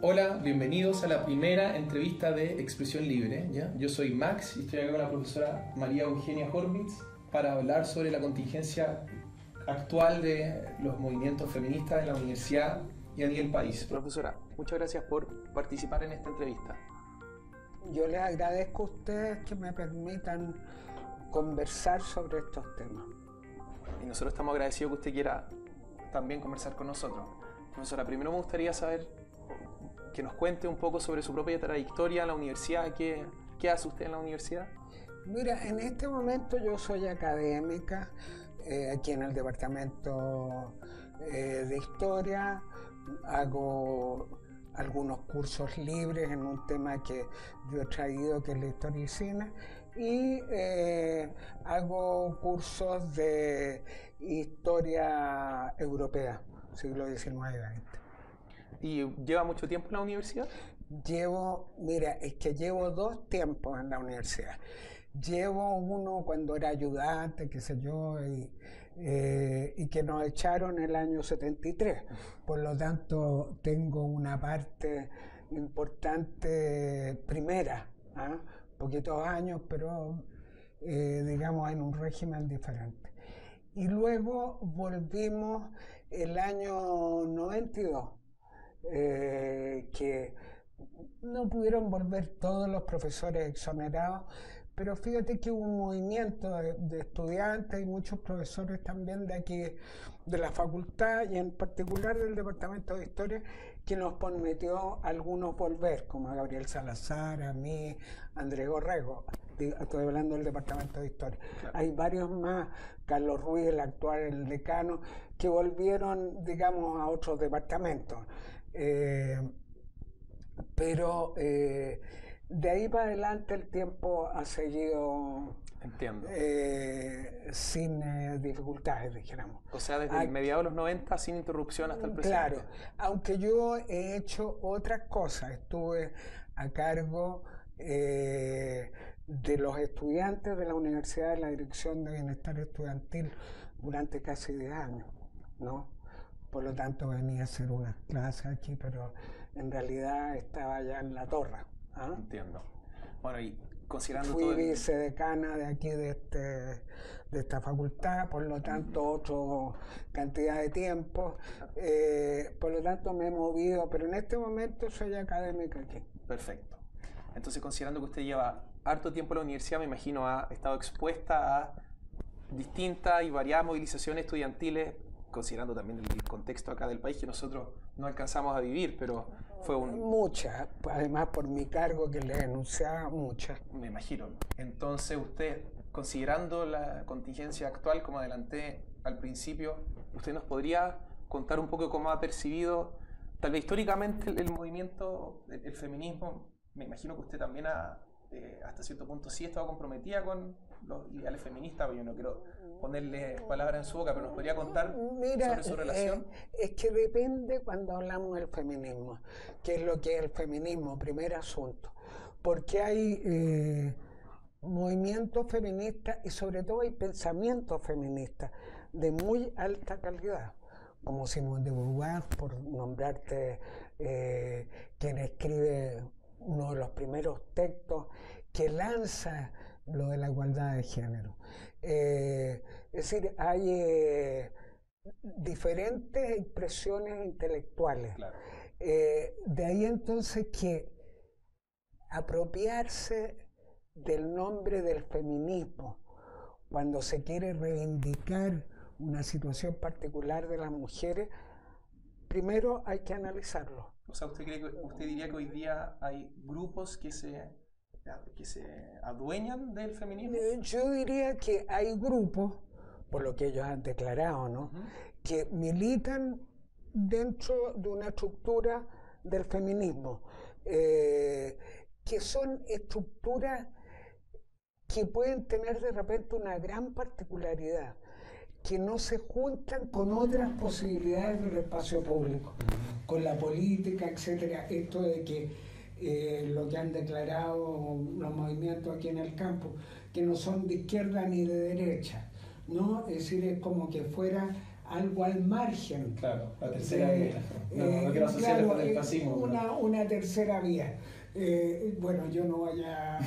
Hola, bienvenidos a la primera entrevista de Expresión Libre, ¿ya? Yo soy Max y estoy acá con la profesora María Eugenia Horvitz para hablar sobre la contingencia actual de los movimientos feministas en la universidad y a nivel país. Profesora, muchas gracias por participar en esta entrevista. Yo les agradezco a ustedes que me permitan conversar sobre estos temas. Y nosotros estamos agradecidos que usted quiera también conversar con nosotros. Profesora, primero me gustaría saber que nos cuente un poco sobre su propia trayectoria en la universidad. ¿Qué hace usted en la universidad? Mira, en este momento yo soy académica aquí en el departamento de historia. Hago algunos cursos libres en un tema que yo he traído, que es la historia y cine, y hago cursos de historia europea, siglo XIX y XX. ¿Y lleva mucho tiempo en la universidad? Mira, es que llevo 2 tiempos en la universidad. Llevo uno cuando era ayudante, qué sé yo, y que nos echaron el año 73. Por lo tanto, tengo una parte importante primera, poquitos años, pero digamos en un régimen diferente. Y luego volvimos el año 92. Que no pudieron volver todos los profesores exonerados, pero fíjate que hubo un movimiento de estudiantes y muchos profesores también de aquí, de la facultad y en particular del departamento de historia, que nos permitió a algunos volver, como a Gabriel Salazar, a mí, a Andrés Gorrego. Estoy hablando del departamento de historia. Claro. Hay varios más, Carlos Ruiz, el actual, el decano, que volvieron, digamos, a otros departamentos. Pero de ahí para adelante el tiempo ha seguido. Entiendo. Sin dificultades, dijéramos. O sea, desde mediados de los 90 sin interrupción hasta el presente. Claro, aunque yo he hecho otras cosas. Estuve a cargo de los estudiantes de la universidad en la Dirección de Bienestar Estudiantil durante casi 10 años, ¿no? Por lo tanto venía a hacer unas clases aquí, pero en realidad estaba ya en la torre. Entiendo. Bueno, y considerando Fui vicedecana de aquí de esta facultad, por lo tanto otra cantidad de tiempo, por lo tanto me he movido, pero en este momento soy académica aquí. Perfecto. Entonces, considerando que usted lleva harto tiempo en la universidad, me imagino ha estado expuesta a distintas y variadas movilizaciones estudiantiles, considerando también el contexto acá del país que nosotros no alcanzamos a vivir, pero fue Muchas, además por mi cargo que le denunciaba, muchas. Me imagino. Entonces usted, considerando la contingencia actual, como adelanté al principio, ¿usted nos podría contar un poco cómo ha percibido, tal vez históricamente, el movimiento, el feminismo? Me imagino que usted también hasta cierto punto sí ha estado comprometida con los ideales feministas, pero yo no quiero ponerle palabras en su boca, pero nos podría contar sobre su relación. Es que depende cuando hablamos del feminismo, qué es lo que es el feminismo, primer asunto, porque hay movimientos feministas y sobre todo hay pensamientos feministas de muy alta calidad, como Simone de Beauvoir, por nombrarte, quien escribe uno de los primeros textos que lanza lo de la igualdad de género. Es decir, hay diferentes expresiones intelectuales. Claro. De ahí entonces que apropiarse del nombre del feminismo cuando se quiere reivindicar una situación particular de las mujeres, primero hay que analizarlo. O sea, ¿usted diría que hoy día hay grupos que se adueñan del feminismo? Yo diría que hay grupos, por lo que ellos han declarado, ¿no? Que militan dentro de una estructura del feminismo, que son estructuras que pueden tener de repente una gran particularidad, que no se juntan con otras posibilidades del espacio público, con la política, etcétera. Esto de que lo que han declarado los movimientos aquí en el campo, que no son de izquierda ni de derecha, ¿no? Es decir, es como que fuera algo al margen. Claro, la tercera vía. No quiero asociarlo con el fascismo. Una tercera vía. Bueno, yo no voy a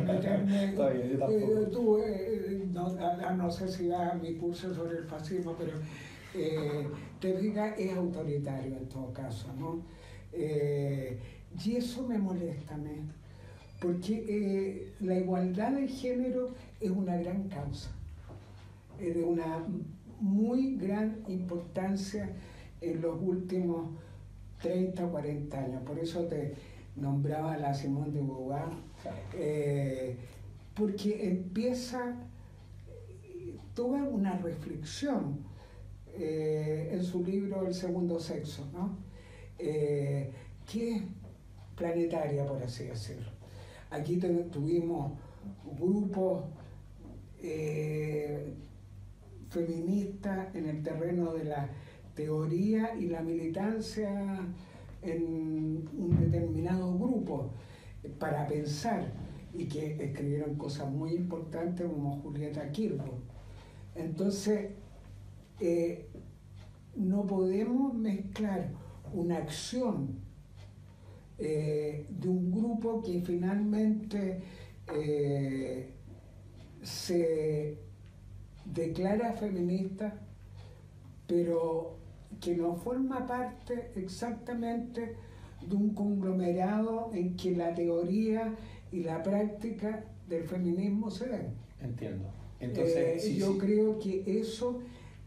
meterme. Está bien, yo tampoco. No sé si va a mi curso sobre el fascismo, pero te fijas, es autoritario en todo caso, ¿no? Y eso me molesta a mí, porque la igualdad de género es una gran causa, es de una muy gran importancia en los últimos 30 o 40 años. Por eso te nombraba a la Simone de Beauvoir, porque empieza toda una reflexión en su libro El segundo sexo, ¿no? Que es planetaria, por así decirlo. Aquí tuvimos grupos feministas en el terreno de la teoría y la militancia en un determinado grupo para pensar, y que escribieron cosas muy importantes como Julieta Kirchhoff. Entonces, no podemos mezclar una acción de un grupo que finalmente se declara feminista, pero que no forma parte exactamente de un conglomerado en que la teoría y la práctica del feminismo se den. Entiendo. Entonces, yo creo que eso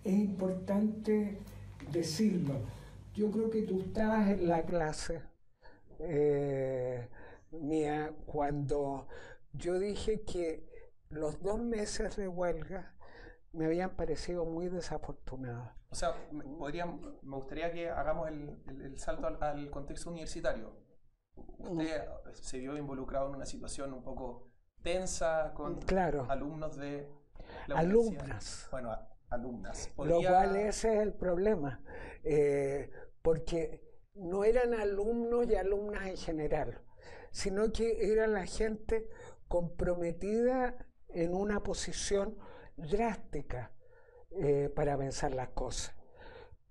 es importante decirlo. Yo creo que tú estabas en la clase mía cuando yo dije que los 2 meses de huelga me habían parecido muy desafortunados. O sea, me gustaría que hagamos el salto al contexto universitario. Usted se vio involucrado en una situación un poco tensa con alumnos de la universidad. Alumnas. Bueno, alumnas. Lo cual ese es el problema, porque no eran alumnos y alumnas en general, sino que era la gente comprometida en una posición drástica para pensar las cosas,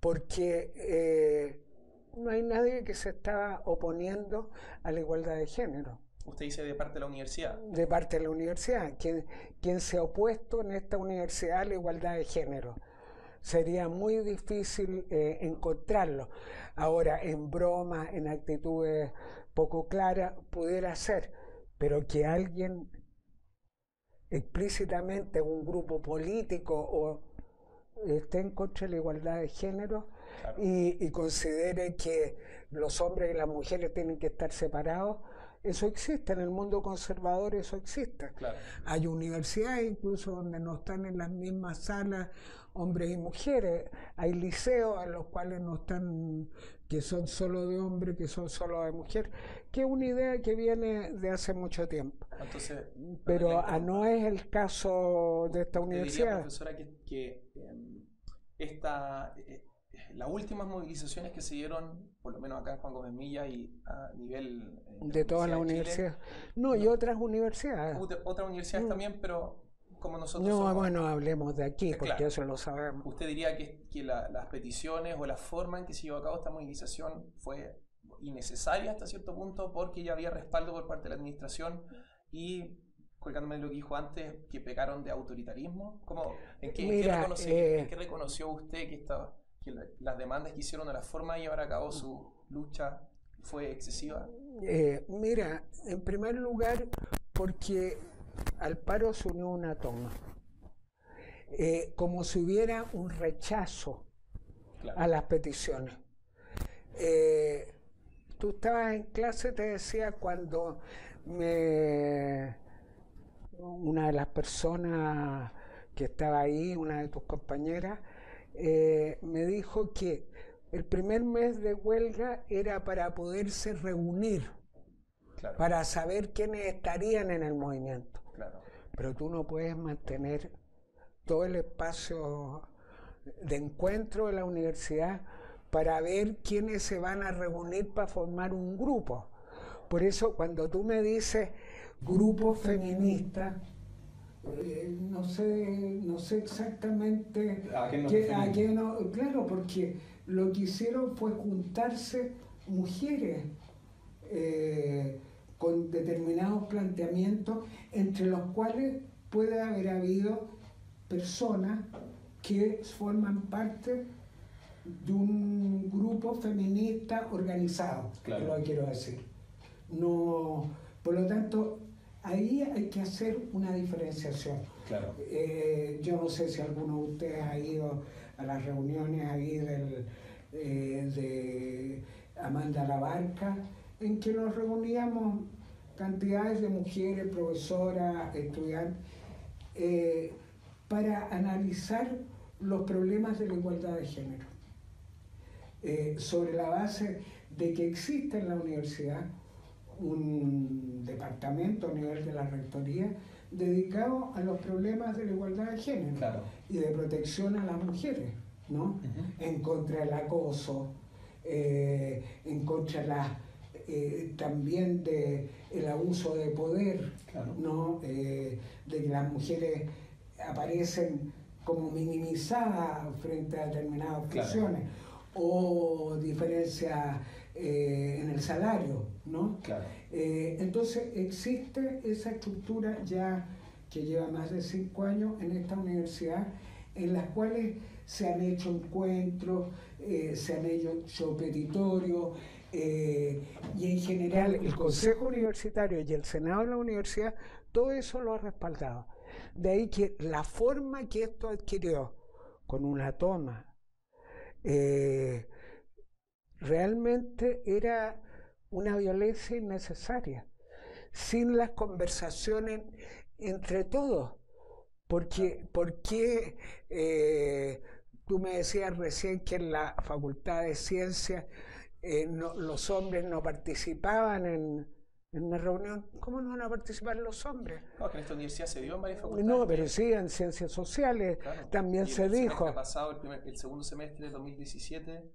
porque no hay nadie que se estaba oponiendo a la igualdad de género. Usted dice de parte de la universidad. De parte de la universidad. Quien se ha opuesto en esta universidad a la igualdad de género. Sería muy difícil encontrarlo. Ahora, en bromas, en actitudes poco claras, pudiera ser, pero que alguien explícitamente, un grupo político, esté en contra de la igualdad de género, claro, y considere que los hombres y las mujeres tienen que estar separados. Eso existe, en el mundo conservador eso existe. Claro. Hay universidades incluso donde no están en las mismas salas hombres y mujeres. Hay liceos en los cuales no están, que son solo de hombres, que son solo de mujeres, que es una idea que viene de hace mucho tiempo. Entonces, pero no es el caso de esta universidad. Diría, profesora, que las últimas movilizaciones que se dieron, por lo menos acá en Juan Gómez Milla y a nivel de todas las universidades, y otras universidades. Otras universidades también, pero como nosotros bueno, hablemos de aquí, porque claro, eso lo sabemos. ¿Usted diría que las peticiones o la forma en que se llevó a cabo esta movilización fue innecesaria hasta cierto punto porque ya había respaldo por parte de la administración y, colgándome de lo que dijo antes, que pecaron de autoritarismo? ¿En qué reconoció usted que las demandas que hicieron o la forma de llevar a cabo su lucha fue excesiva? Mira, en primer lugar, porque al paro se unió una toma. Como si hubiera un rechazo, claro, a las peticiones. Tú estabas en clase, te decía, cuando una de las personas que estaba ahí, una de tus compañeras, me dijo que el primer mes de huelga era para poderse reunir, claro, para saber quiénes estarían en el movimiento. Claro. Pero tú no puedes mantener todo el espacio de encuentro de la universidad para ver quiénes se van a reunir para formar un grupo. Por eso cuando tú me dices grupo feminista, No sé exactamente ¿A qué nos a referimos? qué no, claro, porque lo que hicieron fue juntarse mujeres con determinados planteamientos, entre los cuales puede haber habido personas que forman parte de un grupo feminista organizado, Claro. lo quiero decir. No, por lo tanto, ahí hay que hacer una diferenciación. Claro. Yo no sé si alguno de ustedes ha ido a las reuniones ahí de Amanda Labarca, en que nos reuníamos cantidades de mujeres, profesoras, estudiantes, para analizar los problemas de la igualdad de género, sobre la base de que existe en la universidad un departamento a nivel de la rectoría dedicado a los problemas de la igualdad de género, Claro. y de protección a las mujeres, ¿no? En contra del acoso, en contra también del abuso de poder, Claro. ¿no? De que las mujeres aparecen como minimizadas frente a determinadas funciones, o diferencias en el salario, ¿no? Claro. Entonces existe esa estructura ya que lleva más de 5 años en esta universidad, en las cuales se han hecho encuentros, se han hecho petitorios, y en general el Consejo Universitario y el Senado de la universidad, todo eso lo ha respaldado. De ahí que la forma que esto adquirió con una toma, realmente era una violencia innecesaria, sin las conversaciones entre todos. Porque tú me decías recién que en la Facultad de Ciencias los hombres no participaban en una reunión. ¿Cómo no van a participar los hombres? No, que en esta universidad se dio en varias facultades. No, pero sí, en Ciencias Sociales también se dijo. El pasado, el segundo semestre de 2017,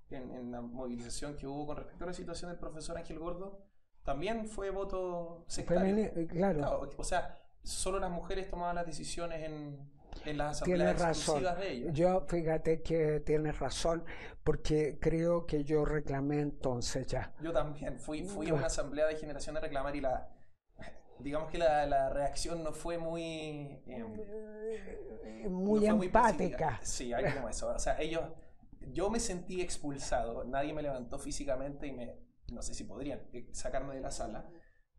en la movilización que hubo con respecto a la situación del profesor Ángel Gordo, también fue voto sectario. Claro. O sea, solo las mujeres tomaban las decisiones en las asambleas exclusivas de ellos. Yo, fíjate que tienes razón, porque creo que yo reclamé entonces ya. Yo también fui a una asamblea de generación a reclamar, y digamos que la reacción no fue muy muy empática. Sí, algo como eso. O sea, yo me sentí expulsado, nadie me levantó físicamente y no sé si podrían sacarme de la sala,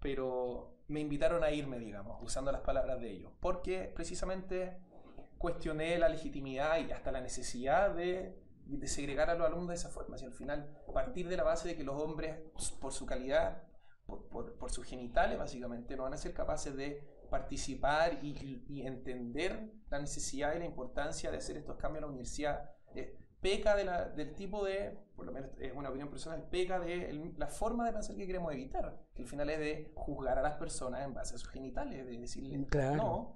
pero me invitaron a irme, digamos, usando las palabras de ellos, porque precisamente cuestioné la legitimidad y hasta la necesidad de segregar a los alumnos de esa forma. Si al final, partir de la base de que los hombres, por su calidad, por sus genitales básicamente, no van a ser capaces de participar y entender la necesidad y la importancia de hacer estos cambios en la universidad, peca del tipo de, por lo menos es una opinión personal, peca de la forma de pensar que queremos evitar, que al final es de juzgar a las personas en base a sus genitales, de decirle, no,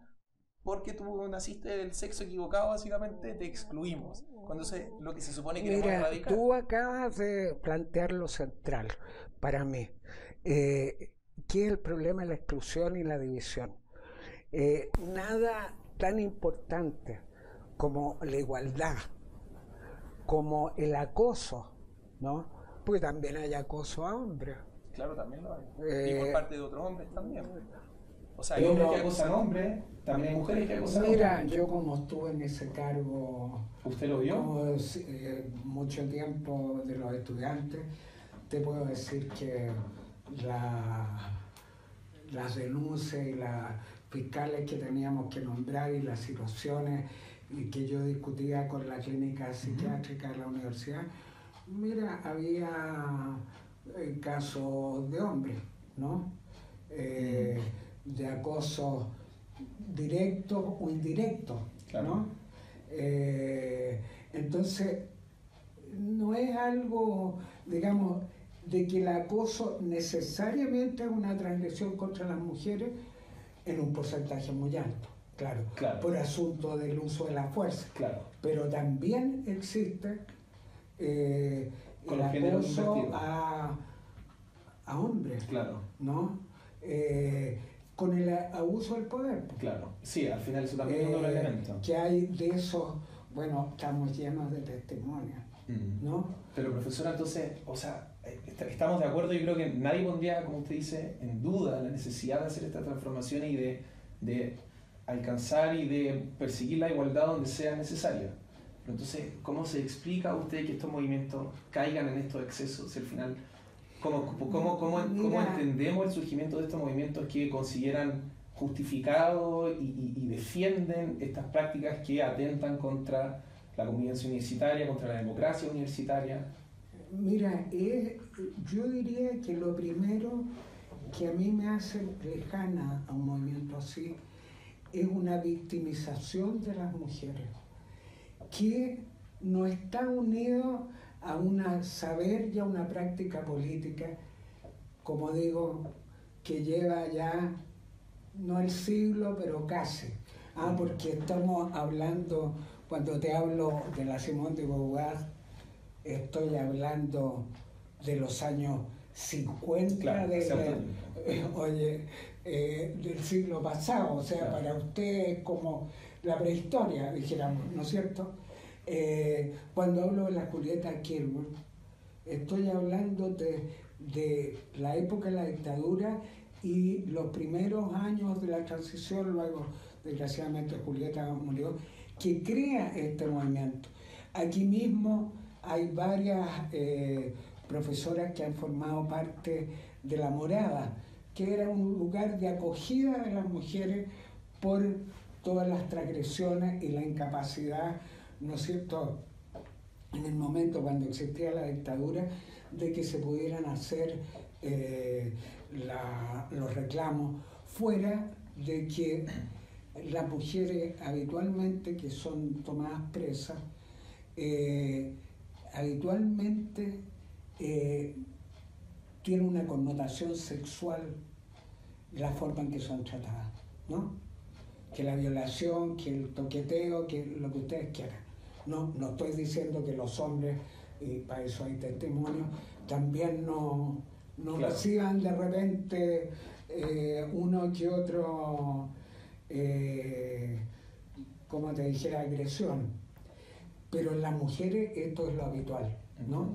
porque tú naciste del sexo equivocado, básicamente te excluimos, cuando lo que se supone que queremos erradicar. Tú acabas de plantear lo central para mí, que es el problema de la exclusión y la división. Nada tan importante como la igualdad, como el acoso, ¿no? Porque también hay acoso a hombres. Claro, también lo hay. Y por parte de otros hombres también. O sea, hay hombres que acosan hombres, también hay mujeres que acosan hombres. Mira, yo como estuve en ese cargo... ¿Usted lo vio? Mucho tiempo de los estudiantes, te puedo decir que las denuncias y las fiscales que teníamos que nombrar y las situaciones y que yo discutía con la clínica psiquiátrica de la universidad, mira, había casos de hombres, ¿no? De acoso directo o indirecto, ¿no? Entonces, no es algo, digamos, de que el acoso necesariamente es una transgresión contra las mujeres en un porcentaje muy alto. Claro, por asunto del uso de la fuerza. Claro. Pero también existe el acoso a hombres, claro, ¿no? con el abuso del poder. Claro, sí, al final eso también es uno de los elementos. Que hay de eso, bueno, estamos llenos de testimonios, ¿no? Pero profesora, entonces, o sea, estamos de acuerdo, yo creo que nadie pondría, como usted dice, en duda la necesidad de hacer estas transformaciones y de alcanzar y de perseguir la igualdad donde sea necesaria. Pero entonces, ¿cómo se explica a usted que estos movimientos caigan en estos excesos? Si al final, ¿cómo entendemos el surgimiento de estos movimientos que consideran justificados y defienden estas prácticas que atentan contra la convivencia universitaria, contra la democracia universitaria? Mira, yo diría que lo primero que a mí me hace lejana a un movimiento así es una victimización de las mujeres, que no está unido a un saber y a una práctica política, como digo, que lleva ya, no el siglo, pero casi. Porque estamos hablando, cuando te hablo de la Simone de Beauvoir, estoy hablando de los años 50, claro, del siglo pasado, o sea, claro. Para usted es como la prehistoria, dijéramos, ¿no es cierto? Cuando hablo de la Julieta Kirchberg, estoy hablando de la época de la dictadura y los primeros años de la transición, luego, desgraciadamente, Julieta murió, que crea este movimiento. Aquí mismo hay varias profesoras que han formado parte de La Morada, que era un lugar de acogida de las mujeres por todas las transgresiones y la incapacidad, ¿no es cierto?, en el momento cuando existía la dictadura, de que se pudieran hacer los reclamos, fuera de que las mujeres habitualmente que son tomadas presas, habitualmente tiene una connotación sexual la forma en que son tratadas, ¿no? Que la violación, que el toqueteo, que lo que ustedes quieran. No estoy diciendo que los hombres, y para eso hay testimonios, también no claro. Reciban de repente uno que otro, como te dijera, agresión. Pero en las mujeres esto es lo habitual, ¿no?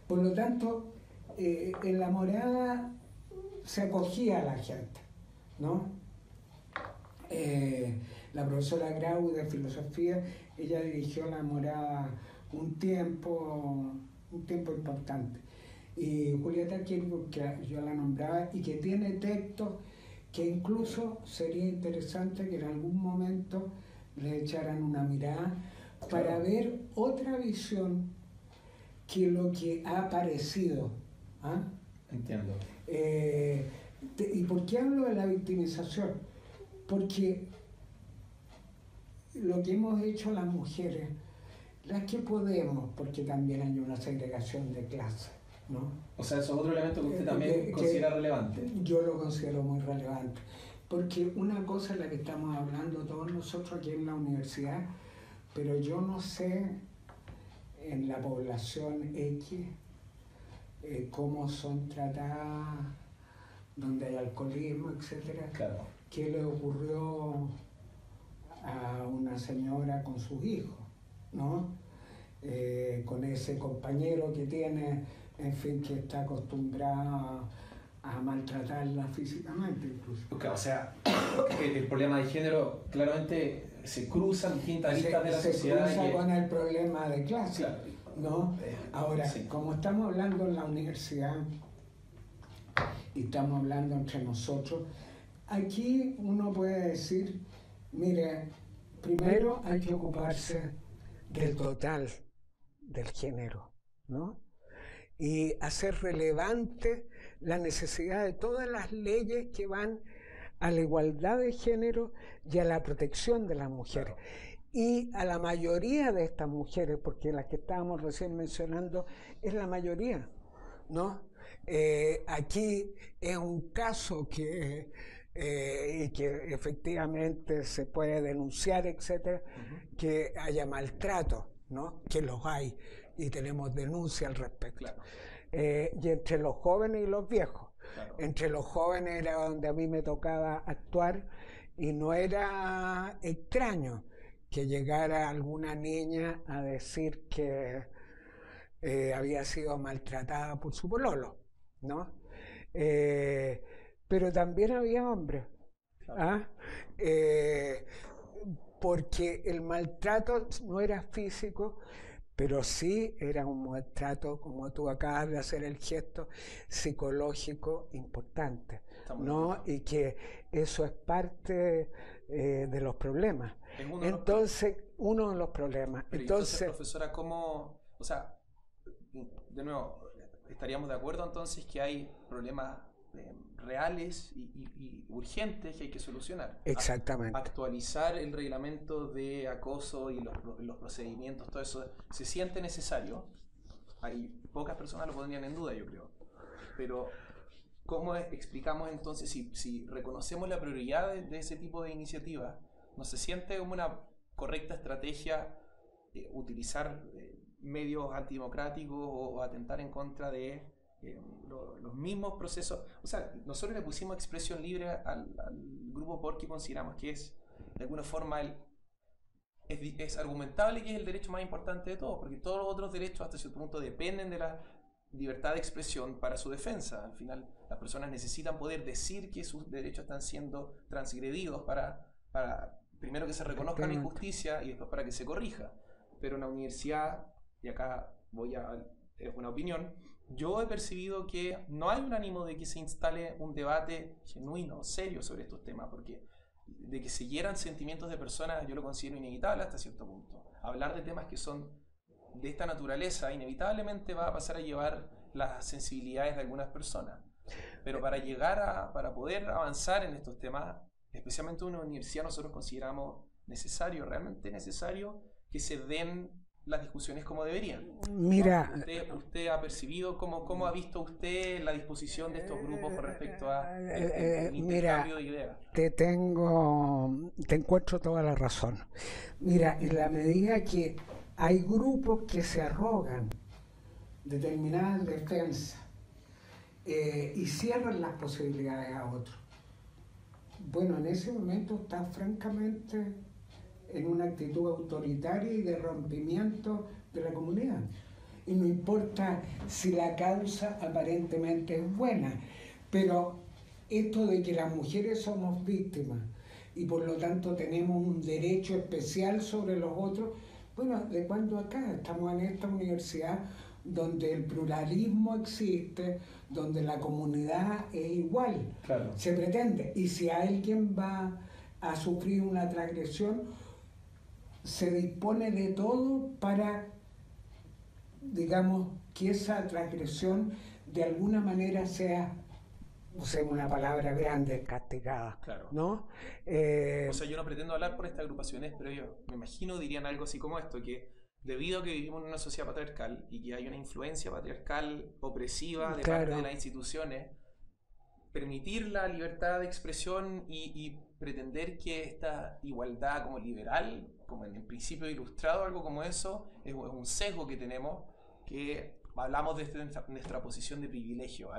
Por lo tanto, en La Morada se acogía a la gente, ¿no? La profesora Grau de filosofía, ella dirigió La Morada un tiempo importante. Y Julieta Kirchberg, que yo la nombraba, y que tiene textos que incluso sería interesante que en algún momento le echaran una mirada para ver otra visión que lo que ha aparecido. Entiendo. ¿Y por qué hablo de la victimización? Porque lo que hemos hecho las mujeres, las que podemos, porque también hay una segregación de clase, ¿no? O sea, eso es otro elemento que usted también considera relevante. Yo lo considero muy relevante, porque una cosa es la que estamos hablando todos nosotros aquí en la universidad, pero yo no sé en la población X cómo son tratadas, donde hay alcoholismo, etcétera. Claro. ¿Qué le ocurrió a una señora con sus hijos, ¿no? Con ese compañero que tiene, en fin, que está acostumbrado a maltratarla físicamente incluso. O sea, el problema de género claramente se cruza en distintas listas de la sociedad. Se cruza con el problema de clase, claro. ¿no? Ahora, sí. Como estamos hablando en la universidad y estamos hablando entre nosotros, aquí uno puede decir, mire, primero hay que ocuparse del total del género, ¿no? Y hacer relevante la necesidad de todas las leyes que van a la igualdad de género y a la protección de las mujeres. Y a la mayoría de estas mujeres, porque las que estábamos recién mencionando es la mayoría, ¿no? Aquí es un caso que efectivamente se puede denunciar, etcétera, que haya maltrato, ¿no? Que los hay y tenemos denuncia al respecto. Claro. Y entre los jóvenes y los viejos. Claro. Entre los jóvenes era donde a mí me tocaba actuar y no era extraño que llegara alguna niña a decir que había sido maltratada por su pololo, ¿no? Pero también había hombres, ¿ah? Porque el maltrato no era físico, pero sí era un maltrato, como tú acabas de hacer el gesto, psicológico importante, ¿no? Y que eso es parte de los problemas. Entonces, uno de los problemas. Pero entonces, profesora, ¿cómo, o sea, de nuevo, estaríamos de acuerdo entonces que hay problemas reales y urgentes que hay que solucionar? Exactamente. Actualizar el reglamento de acoso y los procedimientos, todo eso, se siente necesario. Hay pocas personas lo pondrían en duda, yo creo. Pero, ¿cómo explicamos entonces, si reconocemos la prioridad de ese tipo de iniciativas, no se siente como una correcta estrategia utilizar medios antidemocráticos o atentar en contra de los mismos procesos? O sea, nosotros le pusimos expresión libre al grupo porque consideramos que es, de alguna forma, es argumentable que es el derecho más importante de todos, porque todos los otros derechos hasta cierto punto dependen de la libertad de expresión para su defensa. Al final, las personas necesitan poder decir que sus derechos están siendo transgredidos para primero que se reconozca la injusticia y después para que se corrija. Pero en la universidad, y acá es una opinión, yo he percibido que no hay un ánimo de que se instale un debate genuino, serio sobre estos temas, porque de que se hieran sentimientos de personas yo lo considero inevitable hasta cierto punto. Hablar de temas que son de esta naturaleza inevitablemente va a pasar a llevar las sensibilidades de algunas personas. Pero para poder avanzar en estos temas, especialmente en una universidad, nosotros consideramos necesario, realmente necesario, que se den las discusiones como deberían. Mira, usted ha percibido, ¿cómo ha visto usted la disposición de estos grupos con respecto a el intercambio de ideas? Te encuentro toda la razón. Mira, en la medida que hay grupos que se arrogan determinadas defensas y cierran las posibilidades a otros, bueno, en ese momento está francamente en una actitud autoritaria y de rompimiento de la comunidad. Y no importa si la causa aparentemente es buena, pero esto de que las mujeres somos víctimas y por lo tanto tenemos un derecho especial sobre los otros, bueno, ¿de cuándo acá? Estamos en esta universidad donde el pluralismo existe, donde la comunidad es igual, claro. Se pretende. Y si alguien va a sufrir una transgresión, se dispone de todo para, digamos, que esa transgresión de alguna manera sea, usemos una palabra grande, castigada, claro. ¿no? O sea, yo no pretendo hablar por estas agrupaciones, pero yo me imagino dirían algo así como esto, que debido a que vivimos en una sociedad patriarcal y que hay una influencia patriarcal opresiva de parte de las instituciones, permitir la libertad de expresión y pretender que esta igualdad como liberal, como en el principio ilustrado, algo como eso, es un sesgo que tenemos, que hablamos desde nuestra posición de privilegio.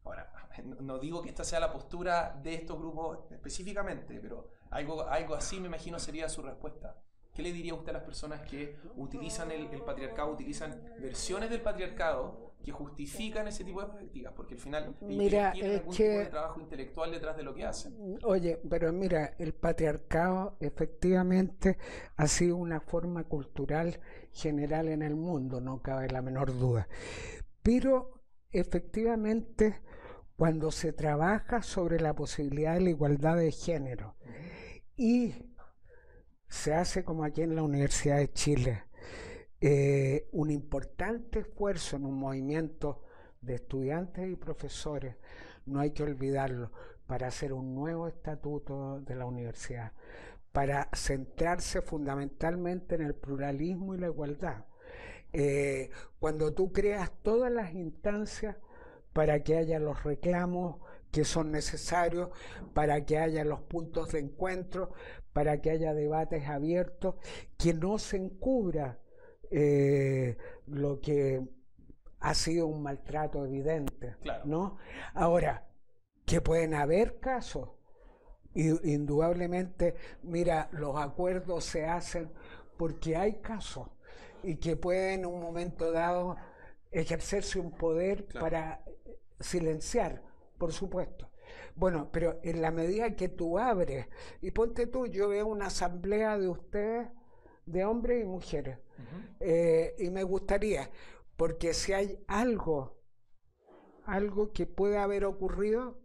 Ahora, no digo que esta sea la postura de estos grupos específicamente, pero algo así me imagino sería su respuesta. ¿Qué le diría usted a las personas que utilizan el patriarcado, utilizan versiones del patriarcado que justifican ese tipo de prácticas? Porque al final mira, tienen algún tipo de trabajo intelectual detrás de lo que hacen. Oye, pero mira, el patriarcado efectivamente ha sido una forma cultural general en el mundo, no cabe la menor duda. Pero efectivamente, cuando se trabaja sobre la posibilidad de la igualdad de género y se hace como aquí en la Universidad de Chile, un importante esfuerzo en un movimiento de estudiantes y profesores, no hay que olvidarlo, para hacer un nuevo estatuto de la universidad, para centrarse fundamentalmente en el pluralismo y la igualdad. Cuando tú creas todas las instancias para que haya los reclamos que son necesarios, para que haya los puntos de encuentro, para que haya debates abiertos, que no se encubra lo que ha sido un maltrato evidente, Claro. ¿no? Ahora, que pueden haber casos, indudablemente, mira, los acuerdos se hacen porque hay casos y que pueden en un momento dado ejercerse un poder para silenciar, por supuesto. Bueno, pero en la medida que tú abres, y ponte tú, yo veo una asamblea de ustedes, de hombres y mujeres, y me gustaría, porque si hay algo que pueda haber ocurrido,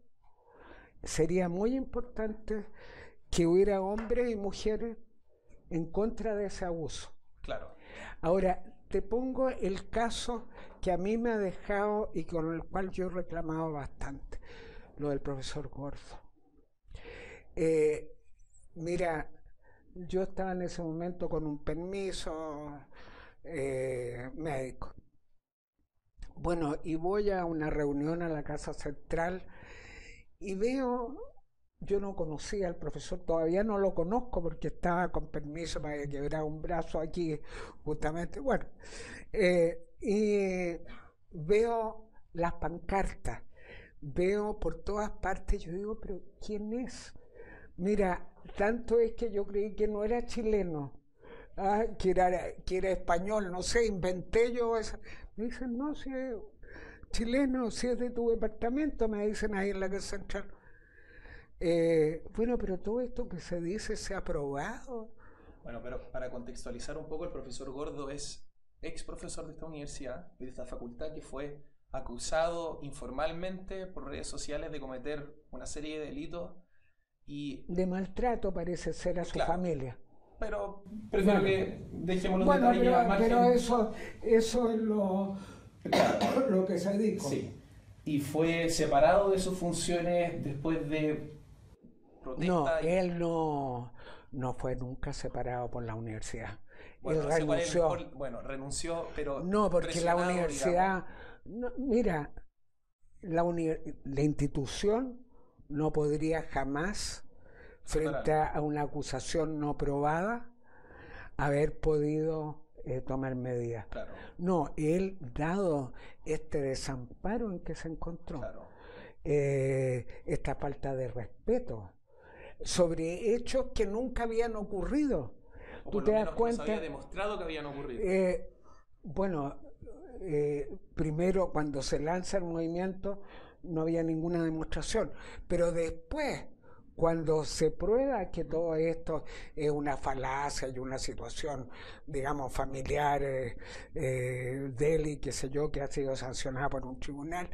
sería muy importante que hubiera hombres y mujeres en contra de ese abuso. Claro. Ahora, te pongo el caso que a mí me ha dejado y con el cual yo he reclamado bastante, lo del profesor Gordo. Mira, yo estaba en ese momento con un permiso médico. Bueno, y voy a una reunión a la Casa Central y veo, yo no conocía al profesor, todavía no lo conozco porque estaba con permiso, me había quebrado un brazo aquí justamente, bueno, y veo las pancartas, veo por todas partes, yo digo, pero ¿quién es? Mira, tanto es que yo creí que no era chileno, que era español, no sé, inventé yo esa. Me dicen, no, si es chileno, si es de tu departamento, me dicen ahí en la Casa Central. Bueno, pero todo esto que se dice se ha aprobado. Bueno, pero para contextualizar un poco, el profesor Gordo es ex profesor de esta universidad y de esta facultad que fue acusado informalmente por redes sociales de cometer una serie de delitos y... De maltrato parece ser a su familia. Pero prefiero que dejemos los bueno, detalles al margen. Pero eso es lo que se dijo. Sí. Y fue separado de sus funciones después de protesta. No, él no fue nunca separado por la universidad. Bueno, él no sé renunció. cuál es el mejor, renunció, pero no, porque la universidad, mira, la institución no podría jamás, frente a una acusación no probada, haber podido tomar medidas. Claro. No, él, dado este desamparo en que se encontró, Claro. Esta falta de respeto sobre hechos que nunca habían ocurrido. O ¿Tú por te lo das menos cuenta? Que no se había demostrado que habían ocurrido. Bueno, primero cuando se lanza el movimiento no había ninguna demostración, pero después, cuando se prueba que todo esto es una falacia y una situación, digamos, familiar de él y qué sé yo, que ha sido sancionada por un tribunal,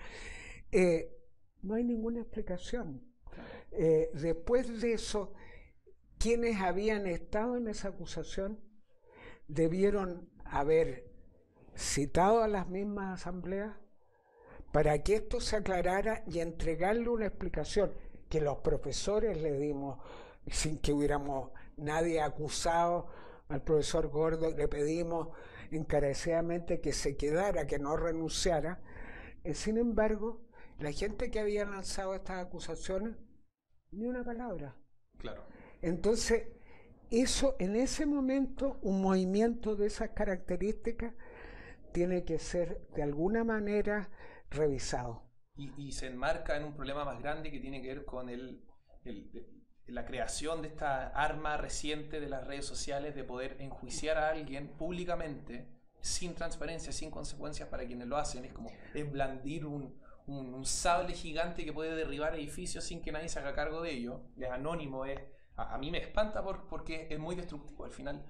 no hay ninguna explicación. Después de eso, quienes habían estado en esa acusación debieron haber citado a las mismas asambleas para que esto se aclarara y entregarle una explicación que los profesores le dimos sin que hubiéramos nadie acusado al profesor Gordo. Le pedimos encarecidamente que se quedara, que no renunciara. Sin embargo, la gente que había lanzado estas acusaciones, ni una palabra. Claro. Entonces, eso, en ese momento, un movimiento de esas características tiene que ser de alguna manera revisado. Y se enmarca en un problema más grande que tiene que ver con la creación de esta arma reciente de las redes sociales de poder enjuiciar a alguien públicamente, sin transparencia, sin consecuencias para quienes lo hacen. Es como blandir un sable gigante que puede derribar edificios sin que nadie se haga cargo de ello. Es anónimo, a mí me espanta porque es muy destructivo. Al final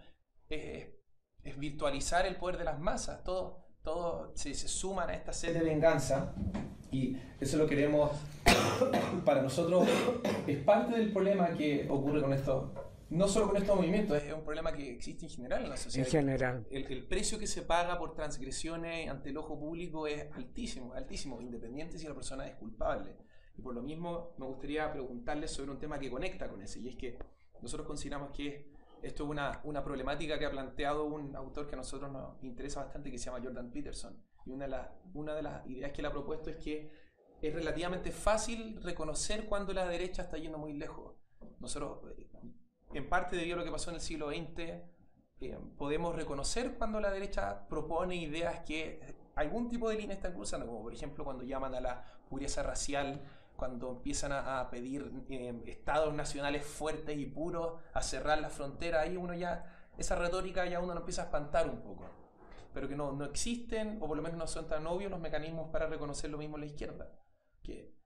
es virtualizar el poder de las masas. Todos se suman a esta sed de venganza y eso lo queremos. Para nosotros es parte del problema que ocurre con esto, no solo con estos movimientos, es un problema que existe en general en la sociedad. En general. El precio que se paga por transgresiones ante el ojo público es altísimo, altísimo, independiente si la persona es culpable. Y por lo mismo me gustaría preguntarles sobre un tema que conecta con ese, y es que nosotros consideramos que esto es una problemática que ha planteado un autor que a nosotros nos interesa bastante, que se llama Jordan Peterson. Y una de las ideas que él ha propuesto es que es relativamente fácil reconocer cuando la derecha está yendo muy lejos. Nosotros, en parte debido a lo que pasó en el siglo XX, podemos reconocer cuando la derecha propone ideas que algún tipo de línea están cruzando, como por ejemplo cuando llaman a la pureza racial, cuando empiezan a pedir estados nacionales fuertes y puros, a cerrar las fronteras, ahí uno ya, esa retórica ya uno lo empieza a espantar un poco. Pero que no existen, o por lo menos no son tan obvios los mecanismos para reconocer lo mismo en la izquierda.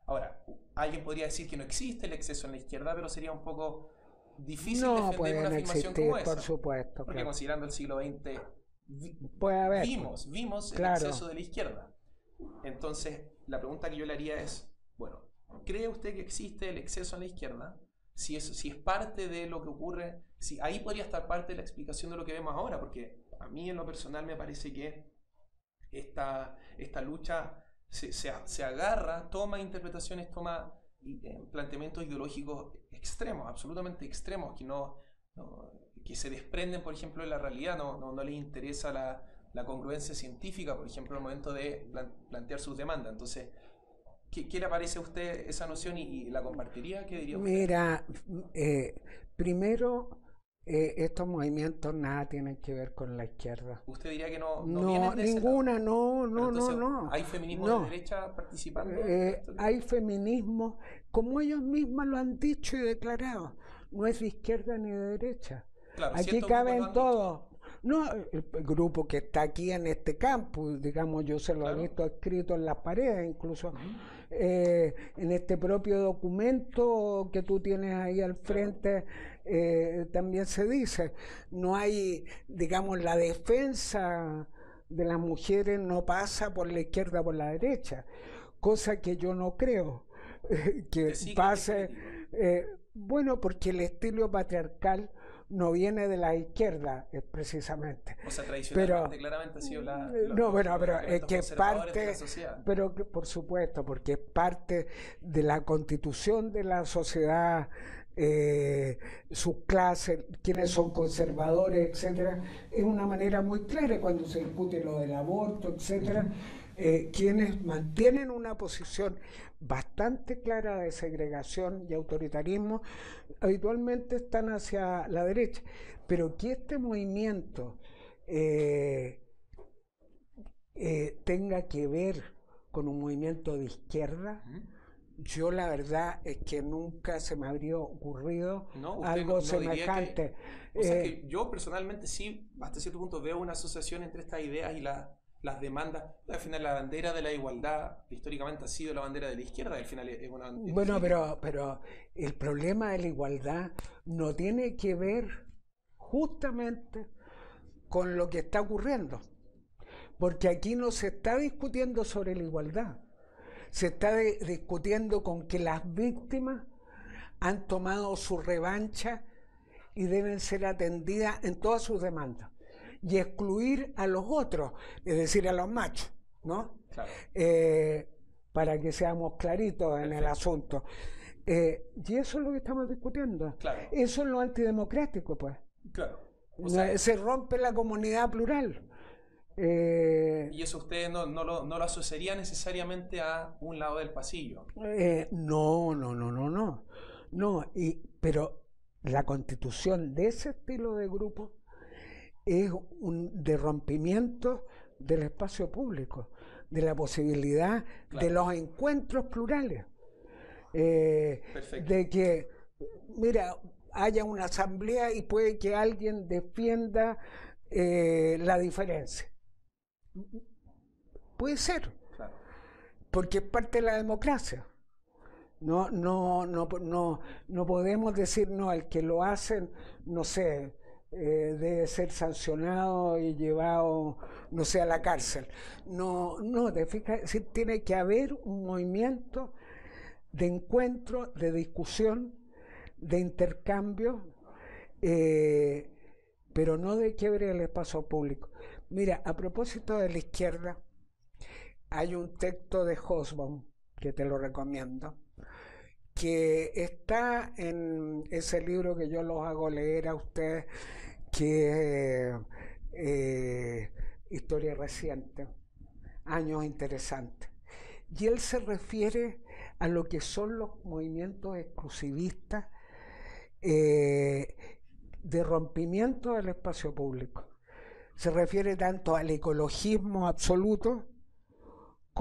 Ahora, alguien podría decir que no existe el exceso en la izquierda, pero sería un poco difícil defender una afirmación como esa. Por supuesto. Porque considerando el siglo XX, vimos claro, el exceso de la izquierda. Entonces, la pregunta que yo le haría es, bueno, ¿cree usted que existe el exceso en la izquierda? Si es parte de lo que ocurre, si ahí podría estar parte de la explicación de lo que vemos ahora, porque a mí en lo personal me parece que esta lucha se agarra, toma interpretaciones, toma planteamientos ideológicos extremos, absolutamente extremos, que se desprenden, por ejemplo, de la realidad, no les interesa la congruencia científica, por ejemplo, en el momento de plantear sus demandas. Entonces, ¿qué le parece a usted esa noción y la compartiría? ¿Qué diría usted? Mira, primero, estos movimientos nada tienen que ver con la izquierda. ¿Usted diría que no vienen de ninguna, ese lado? No. ¿Hay feminismo de derecha participando? Hay feminismo, como ellos mismos lo han dicho y declarado, no es de izquierda ni de derecha. Claro, aquí caben todos. No, el grupo que está aquí en este campus, digamos, yo se lo he visto escrito en las paredes, incluso en este propio documento que tú tienes ahí al frente, también se dice, no hay, digamos, la defensa de las mujeres no pasa por la izquierda o por la derecha, cosa que yo no creo que pase, bueno, porque el estilo patriarcal no viene de la izquierda, precisamente. O sea, tradicionalmente, claramente ha sido pero es que es parte, pero por supuesto, porque es parte de la constitución de la sociedad, sus clases, quienes son conservadores, etcétera, es una manera muy clara cuando se discute lo del aborto, etcétera. Quienes mantienen una posición bastante clara de segregación y autoritarismo habitualmente están hacia la derecha, pero que este movimiento tenga que ver con un movimiento de izquierda, yo la verdad es que nunca se me habría ocurrido algo semejante. O sea que yo personalmente sí, hasta cierto punto veo una asociación entre estas ideas y las demandas. Al final la bandera de la igualdad históricamente ha sido la bandera de la izquierda, al final es una... Bueno, pero el problema de la igualdad no tiene que ver justamente con lo que está ocurriendo, porque aquí no se está discutiendo sobre la igualdad, se está discutiendo con que las víctimas han tomado su revancha y deben ser atendidas en todas sus demandas y excluir a los otros, es decir, a los machos, ¿no? Claro. Para que seamos claritos en el asunto. Y eso es lo que estamos discutiendo. Claro. Eso es lo antidemocrático, pues. Claro. Se rompe la comunidad plural. ¿Y eso ustedes no lo asociarían necesariamente a un lado del pasillo? No. Pero la constitución de ese estilo de grupo es un derrompimiento del espacio público, de la posibilidad de los encuentros plurales, de que, mira, haya una asamblea y puede que alguien defienda la diferencia. Puede ser, porque es parte de la democracia. No podemos decir, no, el que lo hacen, no sé, debe ser sancionado y llevado, no sé, a la cárcel. No, te fijas, es decir, tiene que haber un movimiento de encuentro, de discusión, de intercambio, pero no de quiebre del espacio público. Mira, a propósito de la izquierda, hay un texto de Hobsbawm, que te lo recomiendo, que está en ese libro que yo los hago leer a ustedes, que es Historia Reciente, Años Interesantes. Y él se refiere a lo que son los movimientos exclusivistas de rompimiento del espacio público. Se refiere tanto al ecologismo absoluto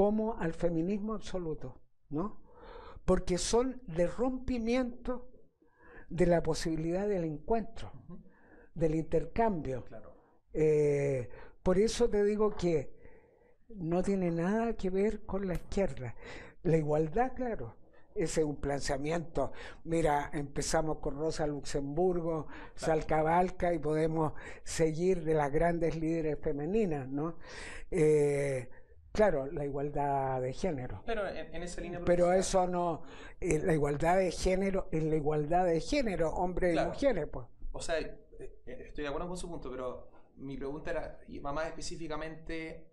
como al feminismo absoluto, ¿no? Porque son de rompimiento de la posibilidad del encuentro, del intercambio. Claro. Por eso te digo que no tiene nada que ver con la izquierda. La igualdad, claro, ese es un planteamiento. Mira, empezamos con Rosa Luxemburgo, Salcavalca, y podemos seguir de las grandes líderes femeninas, ¿no? Claro, la igualdad de género. Pero en esa línea... Pero eso no, la igualdad de género es la igualdad de género, hombres y mujeres, pues. O sea, estoy de acuerdo con su punto, pero mi pregunta era, y más específicamente,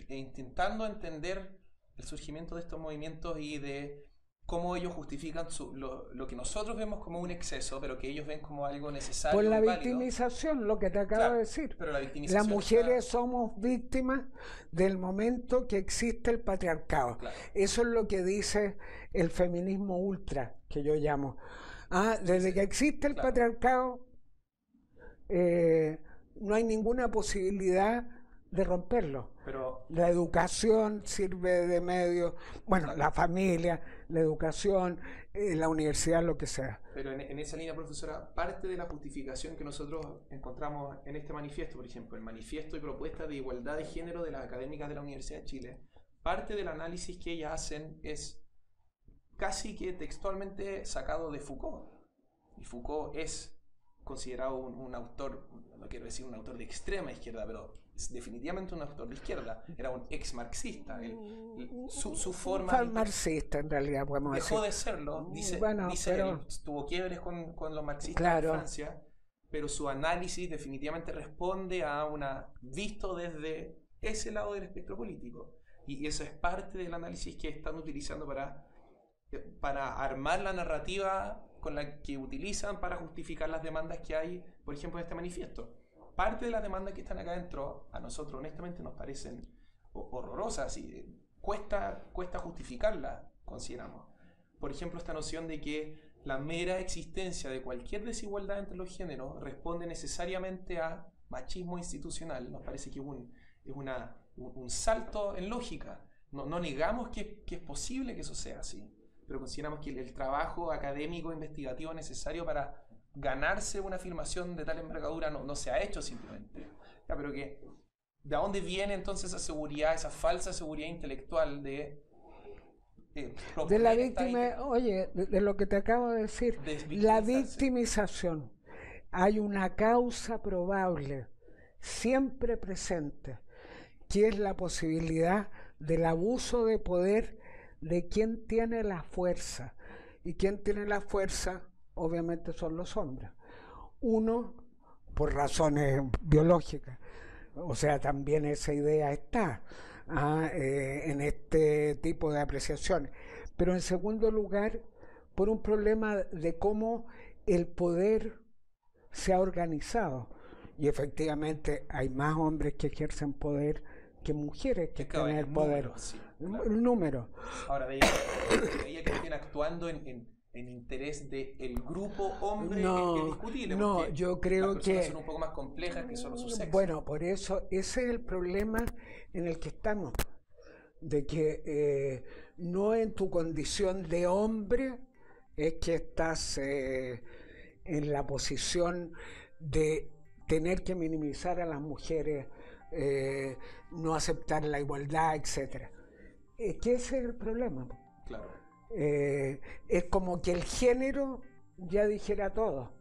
intentando entender el surgimiento de estos movimientos y de cómo ellos justifican lo que nosotros vemos como un exceso, pero que ellos ven como algo necesario. Por la y válido. victimización, lo que te acabo de decir. Pero la victimización Las mujeres somos víctimas del momento que existe el patriarcado. Claro. Eso es lo que dice el feminismo ultra, que yo llamo. Desde que existe el patriarcado, no hay ninguna posibilidad de romperlo. Pero la educación sirve de medio, bueno, la familia, la educación, la universidad, lo que sea. Pero en esa línea, profesora, parte de la justificación que nosotros encontramos en este manifiesto, por ejemplo, el manifiesto y propuesta de igualdad de género de las académicas de la Universidad de Chile, parte del análisis que ellas hacen es casi que textualmente sacado de Foucault. Y Foucault es considerado un autor, no quiero decir un autor de extrema izquierda, pero es definitivamente un autor de izquierda. Era un ex marxista. Su forma marxista, en realidad, podemos dejó decir. De serlo. Dice pero... él tuvo quiebres con los marxistas claro. en Francia, pero su análisis definitivamente responde a visto desde ese lado del espectro político. Y eso es parte del análisis que están utilizando para armar la narrativa con la que utilizan para justificar las demandas que hay, por ejemplo, en este manifiesto. Parte de las demandas que están acá adentro, a nosotros honestamente nos parecen horrorosas y cuesta justificarlas, consideramos. Por ejemplo, esta noción de que la mera existencia de cualquier desigualdad entre los géneros responde necesariamente a machismo institucional. Nos parece que es un salto en lógica. No negamos que es posible que eso sea así, pero consideramos que el trabajo académico investigativo necesario para ganarse una afirmación de tal envergadura no se ha hecho simplemente. Pero ¿de dónde viene entonces esa seguridad, esa falsa seguridad intelectual de la víctima? Oye, de lo que te acabo de decir, la victimización. Hay una causa probable, siempre presente, que es la posibilidad del abuso de poder de quien tiene la fuerza. Y quien tiene la fuerza, obviamente, son los hombres. Uno, por razones biológicas, o sea, también esa idea está en este tipo de apreciaciones. Pero en segundo lugar, por un problema de cómo el poder se ha organizado. Y efectivamente hay más hombres que ejercen poder que mujeres que tienen el poder. Número, sí, claro. El número. Ahora, de ella que estén actuando en interés del grupo hombre es discutible. No, yo creo las que son un poco más complejas que solo su sexo. Bueno, por eso ese es el problema en el que estamos, de que no en tu condición de hombre es que estás en la posición de tener que minimizar a las mujeres, no aceptar la igualdad, etcétera. Es que ese es el problema. Claro. Es como que el género ya dijera todo.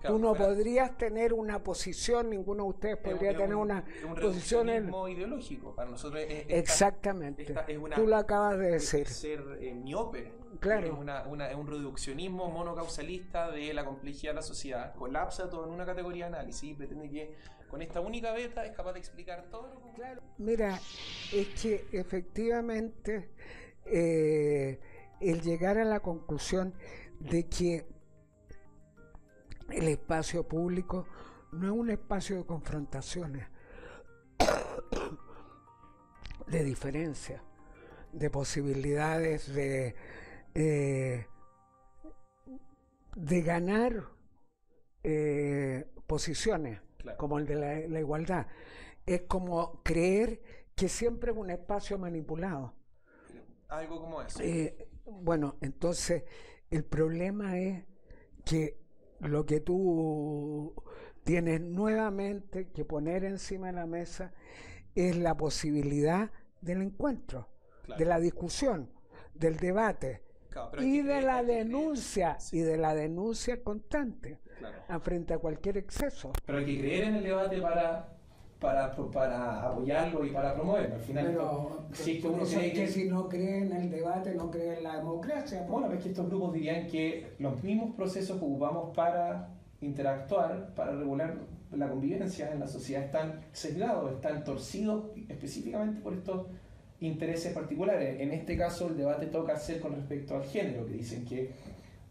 Claro, tú no podrías tener una posición, ninguno de ustedes podría tener una posición ideológico. Para nosotros exactamente. Tú lo acabas de decir. Es ser miope. Claro. Es un reduccionismo monocausalista de la complejidad de la sociedad. Colapsa todo en una categoría de análisis y pretende que con esta única beta es capaz de explicar todo lo que... Claro. Mira, es que efectivamente el llegar a la conclusión de que el espacio público no es un espacio de confrontaciones, de diferencias, de posibilidades de ganar posiciones, claro, como el de la igualdad. Es como creer que siempre es un espacio manipulado. algo como eso. Bueno, entonces el problema es que lo que tú tienes nuevamente que poner encima de la mesa es la posibilidad del encuentro, de la discusión, del debate y de la denuncia, y de la denuncia constante frente a cualquier exceso. Pero hay que creer en el debate para apoyarlo y para promoverlo. Al final, pero si es que uno cree que si no cree en el debate, no cree en la democracia. Bueno, es que estos grupos dirían que los mismos procesos que ocupamos para interactuar, para regular la convivencia en la sociedad, están sesgados, están torcidos específicamente por estos intereses particulares. En este caso, el debate toca hacer con respecto al género, que dicen que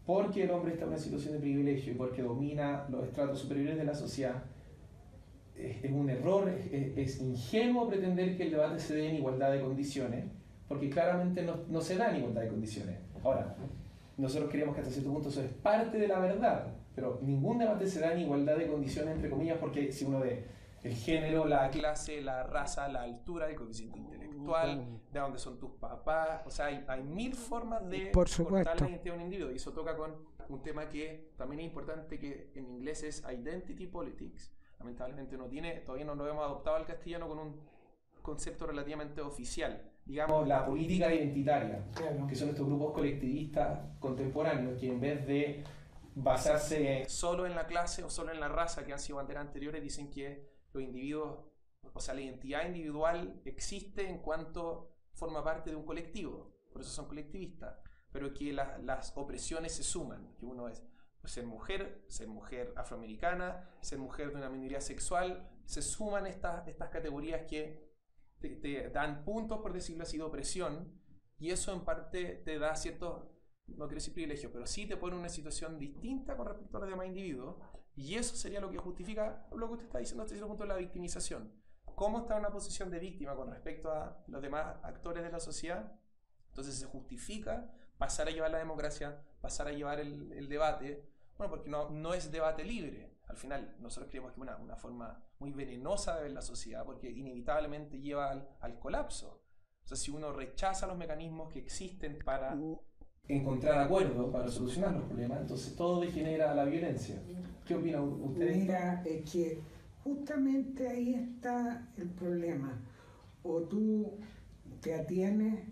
porque el hombre está en una situación de privilegio y porque domina los estratos superiores de la sociedad, es un error, es ingenuo pretender que el debate se dé en igualdad de condiciones, porque claramente no se da en igualdad de condiciones. Ahora, nosotros creemos que hasta cierto punto eso es parte de la verdad, pero ningún debate se da en igualdad de condiciones, entre comillas, porque si uno ve el género, la clase, la raza, la altura, el coeficiente intelectual, de dónde son tus papás, o sea, hay mil formas de cortar la identidad de un individuo, y eso toca con un tema que también es importante, que en inglés es identity politics. Lamentablemente todavía no lo hemos adoptado al castellano con un concepto relativamente oficial. Digamos, la política identitaria, que son estos grupos colectivistas contemporáneos que en vez de basarse solo en la clase o solo en la raza, que han sido banderas anteriores, dicen que los individuos, o sea, la identidad individual existe en cuanto forma parte de un colectivo, por eso son colectivistas, pero que las opresiones se suman, que uno es ser mujer afroamericana, ser mujer de una minoría sexual, se suman estas categorías que te dan puntos, por decirlo así, de opresión, y eso en parte te da ciertos, no quiero decir privilegios, pero sí te pone en una situación distinta con respecto a los demás individuos, y eso sería lo que justifica lo que usted está diciendo hasta cierto punto, la victimización. ¿Cómo está en una posición de víctima con respecto a los demás actores de la sociedad? Entonces se justifica pasar a llevar la democracia, pasar a llevar el debate, bueno, porque no es debate libre. Al final, nosotros creemos que es una forma muy venenosa de ver la sociedad, porque inevitablemente lleva al colapso. O sea, si uno rechaza los mecanismos que existen para encontrar acuerdos, para solucionar los problemas, entonces todo degenera la violencia. ¿Qué opina usted? Mira, es que justamente ahí está el problema. O tú te atienes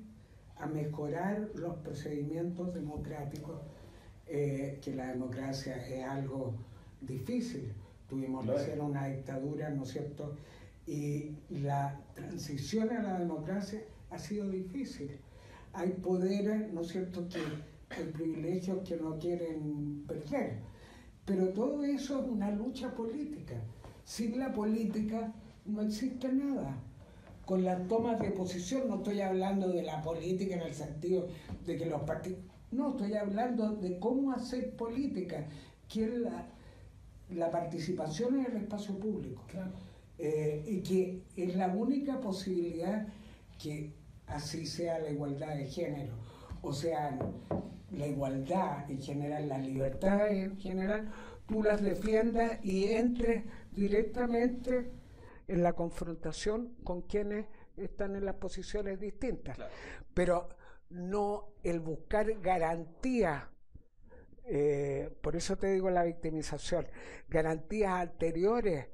a mejorar los procedimientos democráticos, que la democracia es algo difícil. Tuvimos que hacer una dictadura, ¿no es cierto? Y la transición a la democracia ha sido difícil. Hay poderes, ¿no es cierto?, que hay privilegios que no quieren perder. Pero todo eso es una lucha política. Sin la política no existe nada. Con las tomas de posición, no estoy hablando de la política en el sentido de que los partidos... No, estoy hablando de cómo hacer política, que es la participación en el espacio público. Claro. Y que es la única posibilidad que así sea la igualdad de género. O sea, la igualdad en general, la libertad en general, tú las defiendas y entres directamente en la confrontación con quienes están en las posiciones distintas. Claro. Pero no el buscar garantías, por eso te digo la victimización, garantías anteriores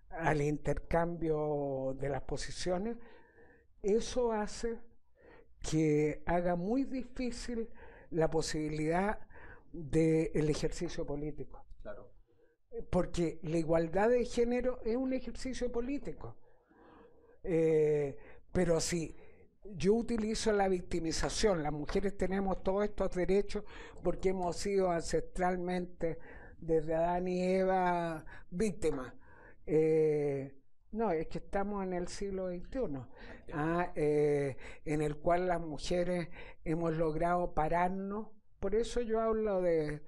al intercambio de las posiciones, eso hace que haga muy difícil la posibilidad del ejercicio político. Claro. Porque la igualdad de género es un ejercicio político. Pero si yo utilizo la victimización, las mujeres tenemos todos estos derechos porque hemos sido ancestralmente, desde Adán y Eva, víctimas. No, es que estamos en el siglo XXI, en el cual las mujeres hemos logrado pararnos. Por eso yo hablo de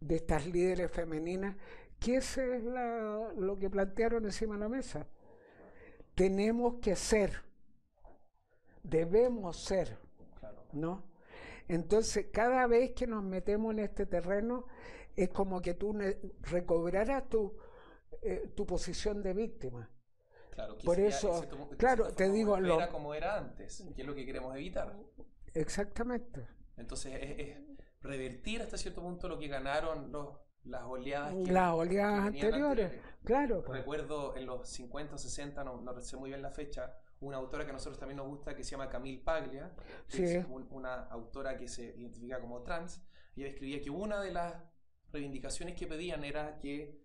estas líderes femeninas, que eso es lo que plantearon encima de la mesa. Tenemos que ser, debemos ser, ¿no? Entonces, cada vez que nos metemos en este terreno, es como que tú recobraras tu posición de víctima. Claro, por eso, claro, te digo, era como era antes, que es lo que queremos evitar. Exactamente. Entonces es revertir hasta cierto punto lo que ganaron las oleadas Las oleadas que venían anteriores, claro. Pues. Recuerdo en los 50 o 60, no sé muy bien la fecha, una autora que a nosotros también nos gusta que se llama Camille Paglia, que Sí. es una autora que se identifica como trans, y ella escribía que una de las reivindicaciones que pedían era que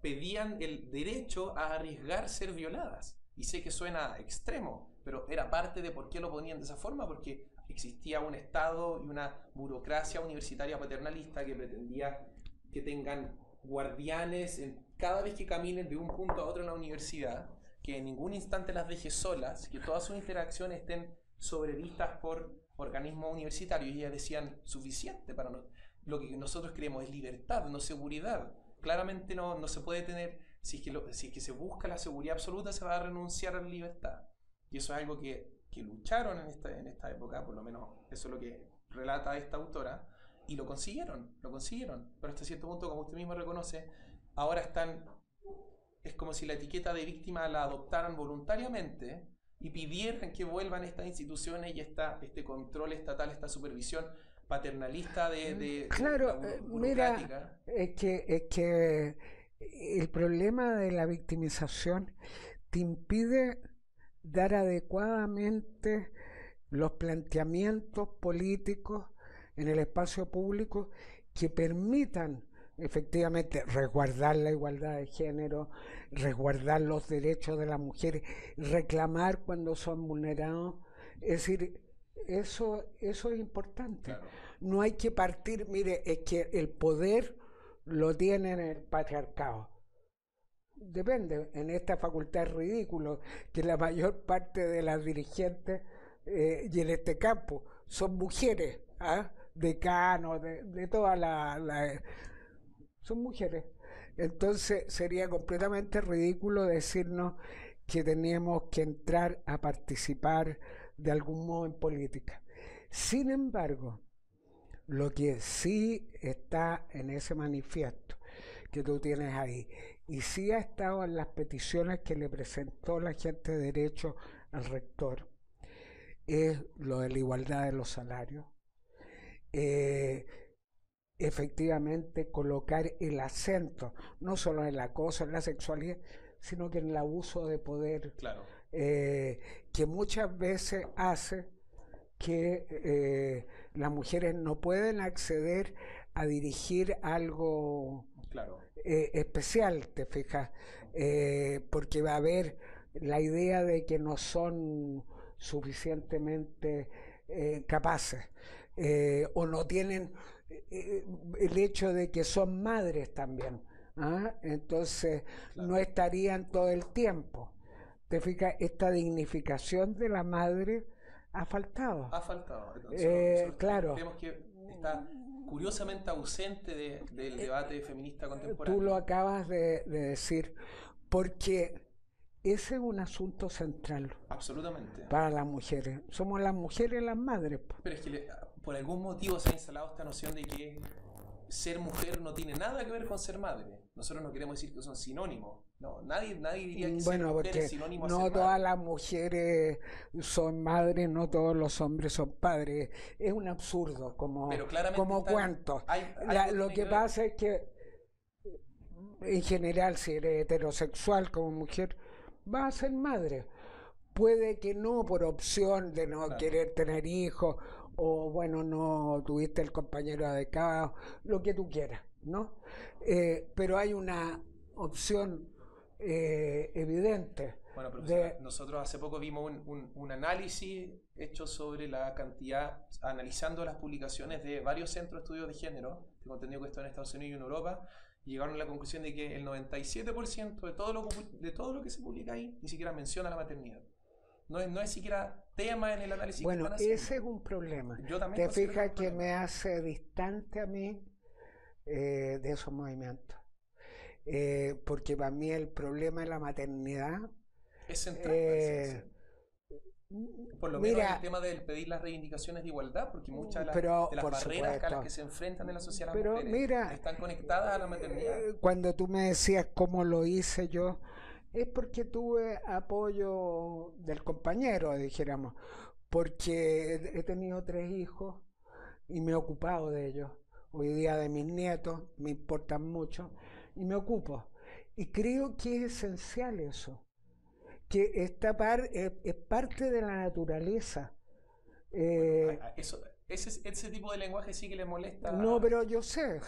pedían el derecho a arriesgar ser violadas. Y sé que suena extremo, pero era parte de por qué lo ponían de esa forma, porque existía un Estado y una burocracia universitaria paternalista que pretendía que tengan guardianes cada vez que caminen de un punto a otro en la universidad, que en ningún instante las deje solas, que todas sus interacciones estén sobrevistas por organismos universitarios. Y ellas decían, suficiente para nosotros. Lo que nosotros queremos es libertad, no seguridad. Claramente no se puede tener, si es que se busca la seguridad absoluta, se va a renunciar a la libertad. Y eso es algo que lucharon en esta época, por lo menos eso es lo que relata esta autora, y lo consiguieron, pero hasta cierto punto, como usted mismo reconoce, ahora es como si la etiqueta de víctima la adoptaran voluntariamente y pidieran que vuelvan estas instituciones y este control estatal, esta supervisión paternalista claro, de burocrática. Mira, es que el problema de la victimización te impide dar adecuadamente los planteamientos políticos en el espacio público que permitan efectivamente resguardar la igualdad de género, resguardar los derechos de las mujeres, reclamar cuando son vulnerados. Es decir, eso es importante. Claro. No hay que partir, mire, es que el poder lo tienen el patriarcado. Depende, en esta facultad es ridículo que la mayor parte de las dirigentes y en este campo son mujeres, decanos, de toda son mujeres. Entonces sería completamente ridículo decirnos que teníamos que entrar a participar de algún modo en política. Sin embargo, lo que sí está en ese manifiesto que tú tienes ahí, y sí ha estado en las peticiones que le presentó la gente de derecho al rector, es lo de la igualdad de los salarios. Efectivamente colocar el acento no solo en el acoso, en la sexualidad, sino que en el abuso de poder, claro. Que muchas veces hace que las mujeres no pueden acceder a dirigir algo claro. Especial, te fijas, porque va a haber la idea de que no son suficientemente capaces o no tienen el hecho de que son madres también, entonces claro, no estarían todo el tiempo. Te fijas, esta dignificación de la madre ha faltado. Entonces, claro. Vemos que está curiosamente ausente del debate feminista contemporáneo. Tú lo acabas de decir, porque ese es un asunto central. Absolutamente. Para las mujeres. Somos las mujeres las madres. Pero es que por algún motivo se ha instalado esta noción de que ser mujer no tiene nada que ver con ser madre. Nosotros no queremos decir que son sinónimos. No, nadie diría que ser mujer es sinónimo a ser madre. No todas las mujeres son madres, no todos los hombres son padres. Es un absurdo como cuento. Lo que pasa es que en general, si eres heterosexual como mujer, vas a ser madre. Puede que no por opción de no querer tener hijos, o bueno, no tuviste el compañero adecuado, lo que tú quieras, ¿no? Pero hay una opción evidente. Bueno, profesora, nosotros hace poco vimos un análisis hecho sobre la cantidad, analizando las publicaciones de varios centros de estudios de género, tengo entendido que esto en Estados Unidos y en Europa, y llegaron a la conclusión de que el 97% de todo lo que se publica ahí ni siquiera menciona la maternidad. No es siquiera tema en el análisis. Bueno, ese es un problema. Te fijas que me hace distante a mí de esos movimientos. Porque para mí el problema de la maternidad es central. Por lo menos el tema del pedir las reivindicaciones de igualdad, porque muchas de las barreras a las que se enfrentan en la sociedad las mujeres están conectadas a la maternidad. Cuando tú me decías cómo lo hice yo, es porque tuve apoyo del compañero, dijéramos, porque he tenido 3 hijos y me he ocupado de ellos. Hoy día de mis nietos me importan mucho y me ocupo. Y creo que es esencial eso, que es parte de la naturaleza. Ese tipo de lenguaje sí que le molesta. No, pero yo sé,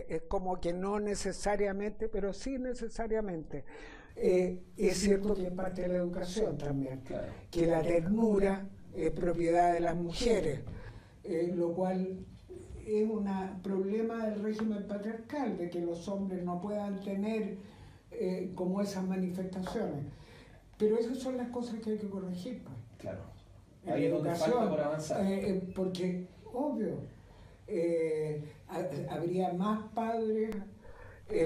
es como que no necesariamente, pero sí necesariamente. Es cierto que es parte de la educación también, Claro. que la ternura es propiedad de las mujeres, lo cual es un problema del régimen patriarcal, de que los hombres no puedan tener como esas manifestaciones. Pero esas son las cosas que hay que corregir, pues. Claro. Ahí es donde falta por avanzar. Porque, obvio, habría más padres,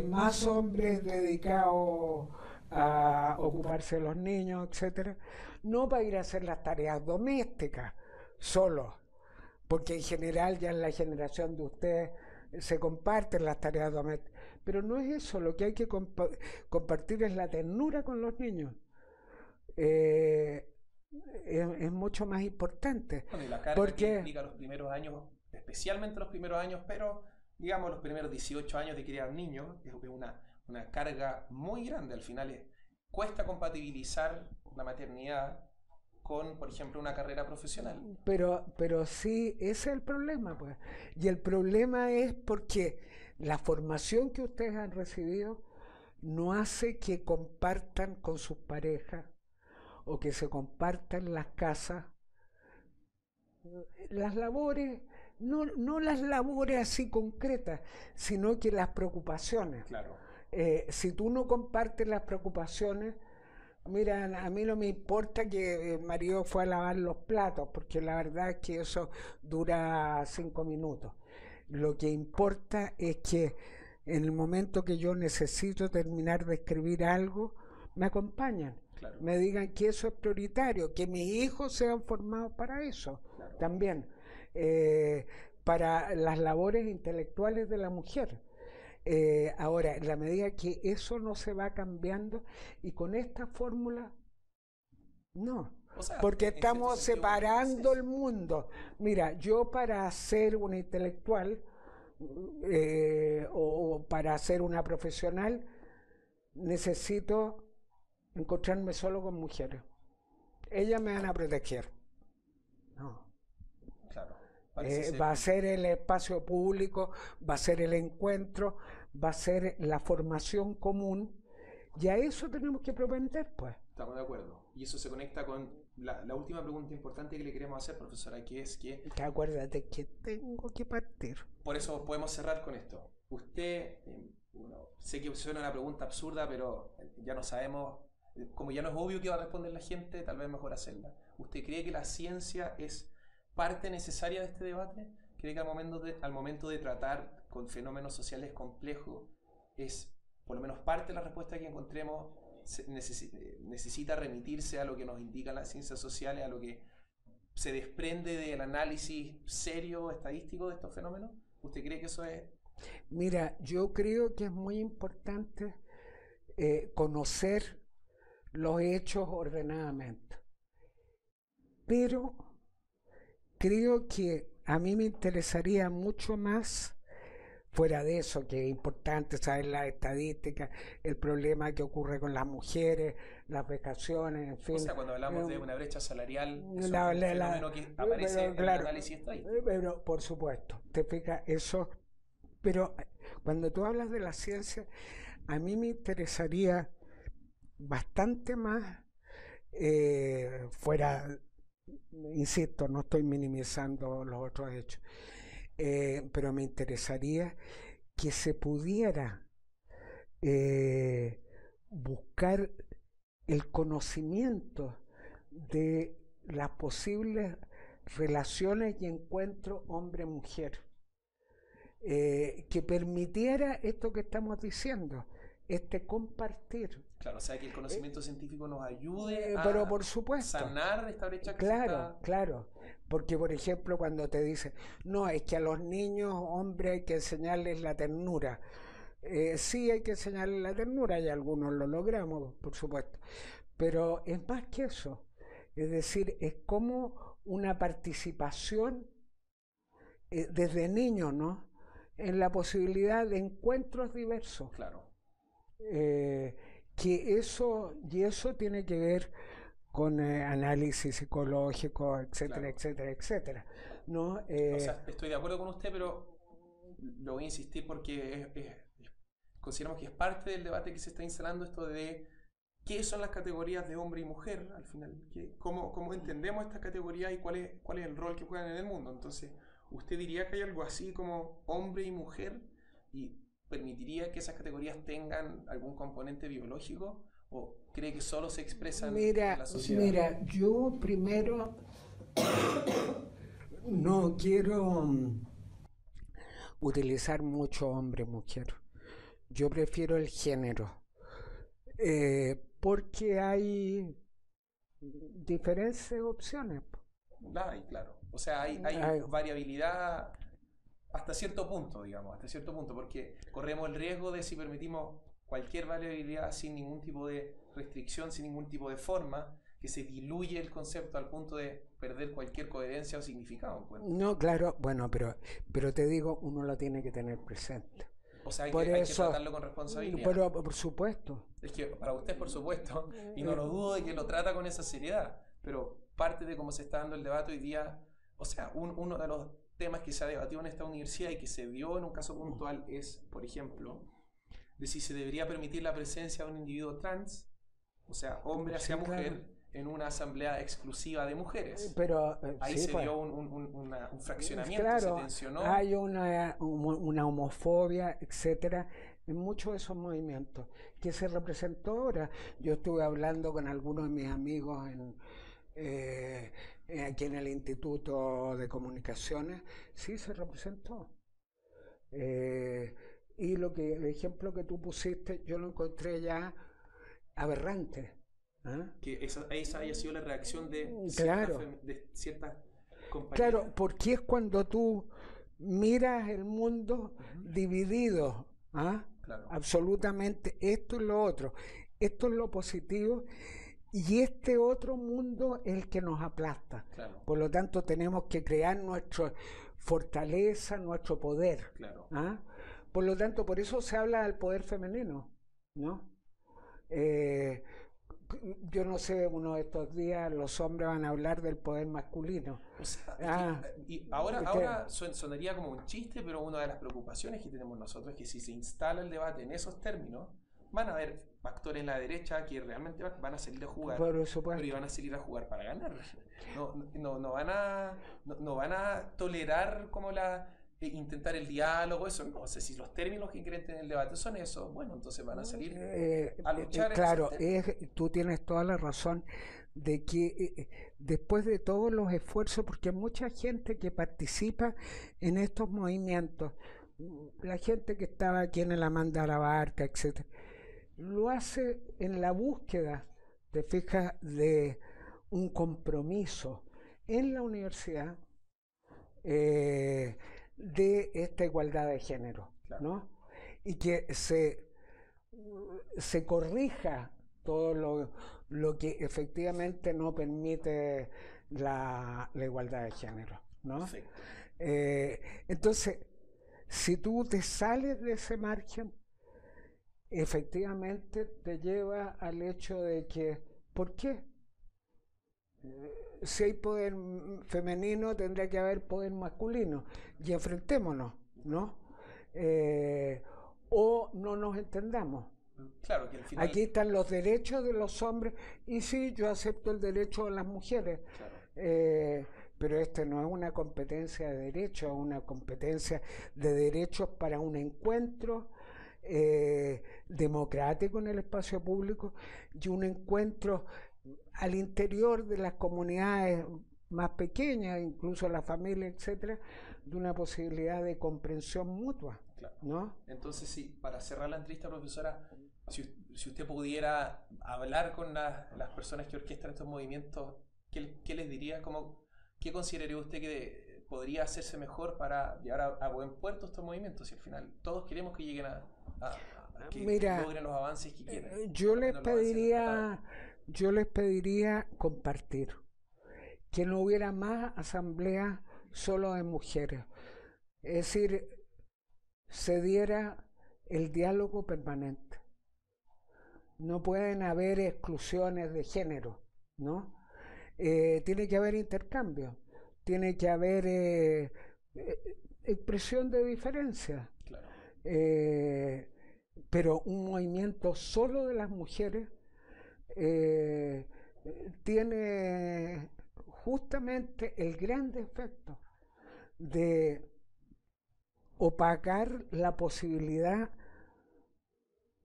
más hombres dedicados a ocuparse de los niños, etcétera, no para ir a hacer las tareas domésticas solos, porque en general ya en la generación de ustedes se comparten las tareas domésticas, pero no es eso, lo que hay que compartir es la ternura con los niños. Es mucho más importante. Bueno, y la carga que implica los primeros años, especialmente los primeros años, pero digamos los primeros 18 años de criar niños, es una carga muy grande. Al final cuesta compatibilizar la maternidad con, por ejemplo, una carrera profesional. Pero sí, ese es el problema, pues. Y el problema es porque la formación que ustedes han recibido no hace que compartan con sus parejas o que se compartan las casas, las labores, no las labores así concretas, sino que las preocupaciones. Claro. Si tú no compartes las preocupaciones, mira, a mí no me importa que el marido fue a lavar los platos, porque la verdad es que eso dura 5 minutos. Lo que importa es que en el momento que yo necesito terminar de escribir algo, me acompañan. Claro. Me digan que eso es prioritario, que mis hijos sean formados para eso. Claro. También, para las labores intelectuales de la mujer. Ahora, en la medida que eso no se va cambiando, y con esta fórmula, no. O sea, porque estamos separando el mundo. Mira, yo para ser una intelectual o para ser una profesional necesito encontrarme solo con mujeres. Ellas me van a proteger. No. Claro. Va a ser el espacio público, va a ser el encuentro, va a ser la formación común, y a eso tenemos que propender, pues. Estamos de acuerdo. Y eso se conecta con la última pregunta importante que le queremos hacer, profesora, que es que... Acuérdate que tengo que partir. Por eso podemos cerrar con esto. Usted, sé que suena una pregunta absurda, pero ya no sabemos, como ya no es obvio que va a responder la gente, tal vez mejor hacerla. ¿Usted cree que la ciencia es parte necesaria de este debate? ¿Cree que al momento de tratar con fenómenos sociales complejos es, por lo menos parte de la respuesta que encontremos, necesita remitirse a lo que nos indican las ciencias sociales, a lo que se desprende del análisis serio, estadístico de estos fenómenos? ¿Usted cree que eso es...? Mira, yo creo que es muy importante conocer los hechos ordenadamente, pero creo que a mí me interesaría mucho más, fuera de eso, que es importante saber las estadísticas, el problema que ocurre con las mujeres, las vacaciones, en fin. O sea, cuando hablamos de una brecha salarial, es un fenómeno que aparece en el análisis estadístico. Pero, por supuesto, te fijas, eso... Pero cuando tú hablas de la ciencia, a mí me interesaría bastante más, fuera... Insisto, no estoy minimizando los otros hechos, pero me interesaría que se pudiera buscar el conocimiento de las posibles relaciones y encuentros hombre-mujer, que permitiera esto que estamos diciendo, compartir. Claro, o sea, que el conocimiento científico nos ayude pero por supuesto, sanar esta brecha que Claro, porque por ejemplo cuando te dicen, no, es que a los niños hombres hay que enseñarles la ternura, Sí hay que enseñarle la ternura y algunos lo logramos, por supuesto, pero es más que eso. Es decir, es como una participación desde niño, ¿no? En la posibilidad de encuentros diversos. Claro. Que eso tiene que ver con análisis psicológico, etcétera, Claro. etcétera, etcétera, ¿no? O sea, estoy de acuerdo con usted, pero lo voy a insistir porque consideramos que es parte del debate que se está instalando esto de qué son las categorías de hombre y mujer al final, cómo entendemos estas categorías y cuál es el rol que juegan en el mundo. Entonces, ¿usted diría que hay algo así como hombre y mujer y permitiría que esas categorías tengan algún componente biológico? ¿O cree que solo se expresan en la sociedad? Mira, yo primero no quiero utilizar mucho hombre-mujer. Yo prefiero el género. Porque hay diferentes opciones. Claro. O sea, hay variabilidad hasta cierto punto, digamos, hasta cierto punto, porque corremos el riesgo de si permitimos cualquier variabilidad sin ningún tipo de restricción, sin ningún tipo de forma, que se diluye el concepto al punto de perder cualquier coherencia o significado. No, claro, bueno, pero te digo, uno lo tiene que tener presente. O sea, hay que tratarlo con responsabilidad. Pero por supuesto. Es que para usted, por supuesto, y no lo dudo de que lo trata con esa seriedad, pero parte de cómo se está dando el debate hoy día, o sea, uno de los temas que se ha debatido en esta universidad y que se dio en un caso puntual es, por ejemplo, de si se debería permitir la presencia de un individuo trans, o sea, hombre hacia mujer, claro, en una asamblea exclusiva de mujeres. Pero ahí sí, se dio un fraccionamiento, claro, se tensionó. Hay una homofobia, etcétera, en muchos de esos movimientos que se representó ahora. Yo estuve hablando con algunos de mis amigos aquí en el Instituto de Comunicaciones, sí se representó. Y el ejemplo que tú pusiste, yo lo encontré ya aberrante. ¿Ah? Que esa haya sido la reacción de ciertas compañías. Claro, porque es cuando tú miras el mundo dividido, ¿ah? Claro. Absolutamente, esto es lo otro, esto es lo positivo y este otro mundo es el que nos aplasta. Claro. Por lo tanto, tenemos que crear nuestra fortaleza, nuestro poder. Claro. ¿Ah? Por lo tanto, por eso se habla del poder femenino, ¿no? Yo no sé, uno de estos días los hombres van a hablar del poder masculino. O sea, y ahora sonaría como un chiste, pero una de las preocupaciones que tenemos nosotros es que si se instala el debate en esos términos, van a haber actores en la derecha que realmente van a salir a jugar, pero van a salir a jugar para ganar. No van a tolerar como intentar el diálogo, eso no. O sea, si los términos que quieren tener el debate son esos, bueno, entonces van a salir a luchar. Claro, tú tienes toda la razón de que después de todos los esfuerzos, porque hay mucha gente que participa en estos movimientos, la gente que estaba aquí en el Amanda la Barca, etc., lo hace en la búsqueda, te fijas, de un compromiso en la universidad de esta igualdad de género, claro, ¿no? Y que se corrija todo lo que efectivamente no permite la igualdad de género, ¿no? Sí. Entonces, si tú te sales de ese margen, efectivamente te lleva al hecho de que, ¿por qué? Si hay poder femenino, tendría que haber poder masculino. Y enfrentémonos, ¿no? O no nos entendamos. Claro, que al final... Aquí están los derechos de los hombres, y sí, yo acepto el derecho de las mujeres. Claro. Pero este no es una competencia de derechos, es una competencia de derechos para un encuentro democrático en el espacio público y un encuentro al interior de las comunidades más pequeñas, incluso la familia, etcétera, de una posibilidad de comprensión mutua. Claro. ¿No? Entonces, sí, para cerrar la entrevista, profesora, si usted pudiera hablar con las personas que orquestan estos movimientos, ¿qué les diría? ¿Qué consideraría usted que podría hacerse mejor para llevar a buen puerto estos movimientos? Y al final todos queremos que lleguen a que logren los avances que quieren. Yo les pediría compartir, que no hubiera más asambleas solo de mujeres. Es decir, se diera el diálogo permanente. No pueden haber exclusiones de género, ¿no? Tiene que haber intercambio, tiene que haber expresión de diferencias. Claro. Pero un movimiento solo de las mujeres tiene justamente el gran defecto de opacar la posibilidad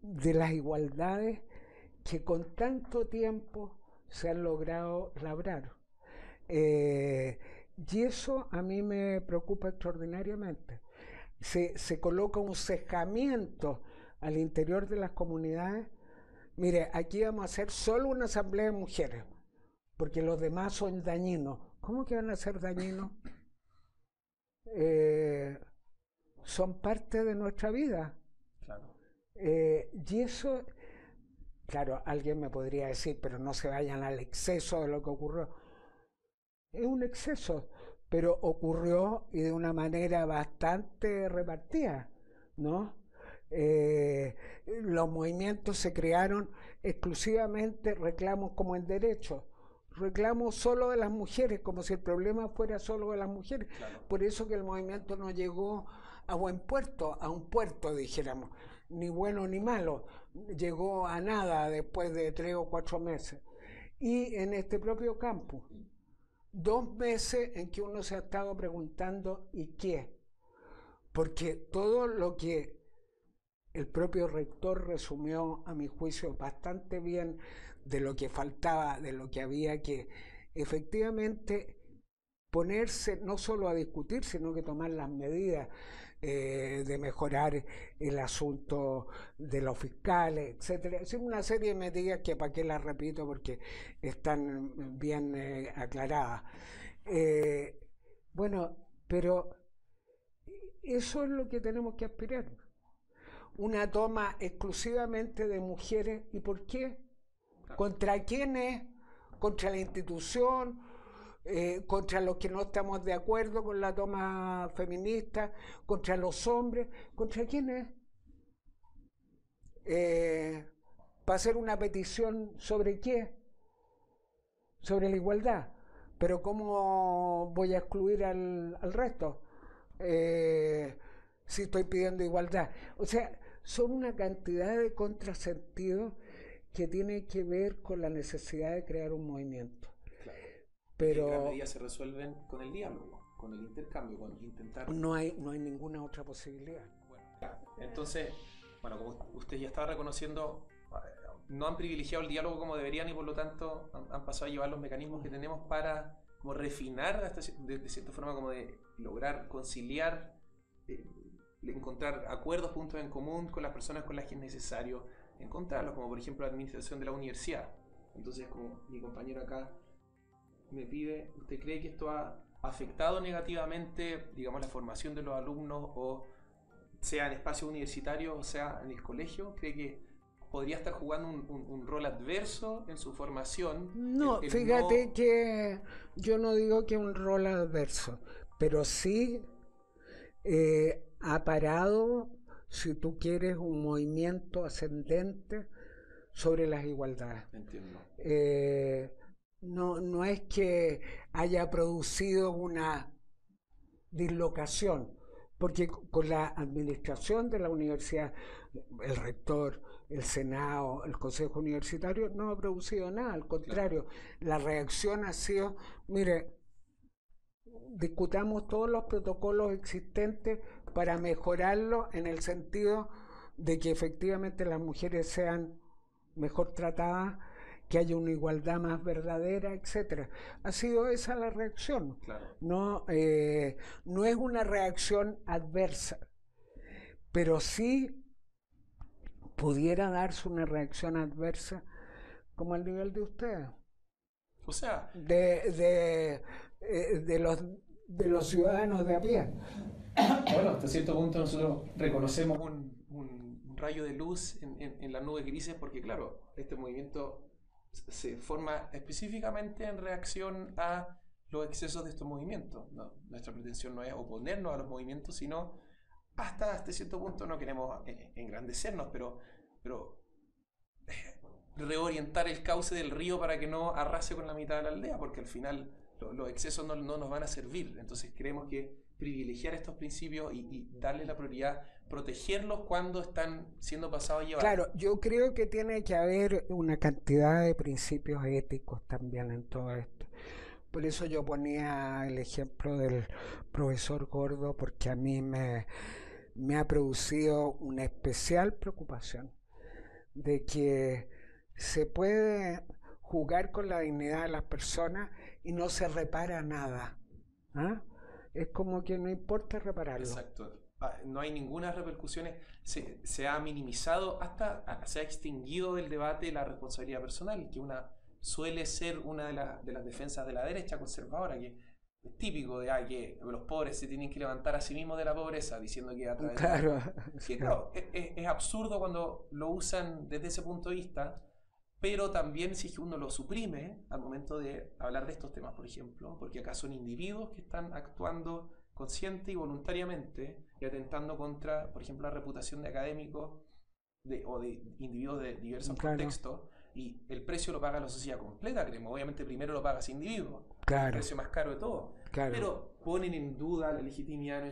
de las igualdades que con tanto tiempo se han logrado labrar. Y eso a mí me preocupa extraordinariamente. Se coloca un cejamiento al interior de las comunidades. Mire, aquí vamos a hacer solo una asamblea de mujeres, porque los demás son dañinos. ¿Cómo que van a ser dañinos? Son parte de nuestra vida. Claro. Y eso, claro, alguien me podría decir, pero no se vayan al exceso de lo que ocurrió. Es un exceso, pero ocurrió y de una manera bastante repartida, ¿no? Los movimientos se crearon exclusivamente reclamos como en derecho, reclamos solo de las mujeres, como si el problema fuera solo de las mujeres. Claro. Por eso que el movimiento no llegó a buen puerto, a un puerto, dijéramos, ni bueno ni malo, llegó a nada después de 3 o 4 meses. Y en este propio campus, 2 meses en que uno se ha estado preguntando ¿y qué? Porque todo lo que el propio rector resumió, a mi juicio, bastante bien de lo que faltaba, de lo que había que efectivamente ponerse no solo a discutir, sino que tomar las medidas de mejorar el asunto de los fiscales, etcétera. Es una serie de medidas que para qué las repito porque están bien aclaradas. Bueno, pero eso es lo que tenemos que aspirar. Una toma exclusivamente de mujeres. ¿Y por qué? ¿Contra quiénes? ¿Contra la institución? ¿Contra los que no estamos de acuerdo con la toma feminista? ¿Contra los hombres? ¿Contra quiénes? ¿Para hacer una petición sobre qué? Sobre la igualdad. Pero ¿cómo voy a excluir al resto? Si estoy pidiendo igualdad. O sea, son una cantidad de contrasentidos que tienen que ver con la necesidad de crear un movimiento. Claro. Pero en gran medida se resuelven con el diálogo, con el intercambio, con intentar... No hay ninguna otra posibilidad. Bueno, entonces, bueno, como usted ya estaba reconociendo, no han privilegiado el diálogo como deberían y por lo tanto han pasado a llevar los mecanismos que tenemos para como refinar de cierta forma, como de lograr conciliar, encontrar acuerdos, puntos en común con las personas con las que es necesario encontrarlos, como por ejemplo la administración de la universidad. Entonces, como mi compañero acá me pide, ¿usted cree que esto ha afectado negativamente, digamos, la formación de los alumnos, o sea en espacios universitarios o sea en el colegio? ¿Cree que podría estar jugando un rol adverso en su formación? No, fíjate que yo no digo que un rol adverso, pero sí ha parado, si tú quieres, un movimiento ascendente sobre las igualdades. Entiendo. No es que haya producido una dislocación, porque con la administración de la universidad, el rector, el Senado, el Consejo Universitario, no ha producido nada, al contrario, claro. La reacción ha sido, mire, discutamos todos los protocolos existentes para mejorarlos en el sentido de que efectivamente las mujeres sean mejor tratadas, que haya una igualdad más verdadera, etcétera. Ha sido esa la reacción. Claro. No es una reacción adversa, pero sí pudiera darse una reacción adversa como al nivel de ustedes. O sea, de los de los ciudadanos de a pie. Bueno, hasta cierto punto nosotros reconocemos un rayo de luz en la nube grises porque, claro, este movimiento se forma específicamente en reacción a los excesos de estos movimientos. No, nuestra pretensión no es oponernos a los movimientos, sino hasta cierto punto no queremos engrandecernos, pero reorientar el cauce del río para que no arrase con la mitad de la aldea, porque al final los excesos no nos van a servir. Entonces creemos que privilegiar estos principios y darle la prioridad, protegerlos cuando están siendo pasados a llevar. Claro, yo creo que tiene que haber una cantidad de principios éticos también en todo esto. Por eso yo ponía el ejemplo del profesor Gordo, porque a mí me ha producido una especial preocupación de que se puede jugar con la dignidad de las personas y no se repara nada. ¿Ah? Es como que no importa repararlo. Exacto. No hay ninguna repercusiones. Se ha minimizado, hasta se ha extinguido el debate de la responsabilidad personal, que suele ser una de las defensas de la derecha conservadora, que es típico de que los pobres se tienen que levantar a sí mismos de la pobreza, diciendo que a través claro, es absurdo cuando lo usan desde ese punto de vista. Pero también si es que uno lo suprime al momento de hablar de estos temas, por ejemplo, porque acá son individuos que están actuando consciente y voluntariamente y atentando contra, por ejemplo, la reputación de académicos o de individuos de diversos contextos, y el precio lo paga la sociedad completa, creemos. Obviamente primero lo paga ese individuo, el precio más caro de todo, pero ponen en duda la legitimidad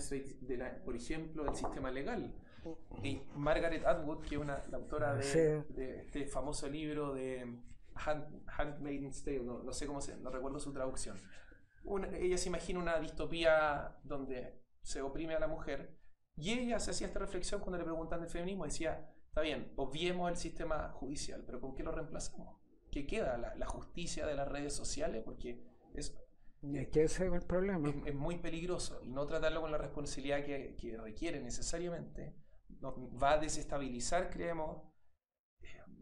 por ejemplo, del sistema legal. Y Margaret Atwood, que es la autora de este famoso libro de Handmaid's Tale, no sé no recuerdo su traducción. Ella se imagina una distopía donde se oprime a la mujer, y ella se hacía esta reflexión cuando le preguntan del feminismo. Decía, está bien, obviemos el sistema judicial, pero ¿con qué lo reemplazamos? ¿Qué queda? La justicia de las redes sociales, porque es que ese es el problema. Es muy peligroso, y no tratarlo con la responsabilidad que requiere necesariamente va a desestabilizar, creemos,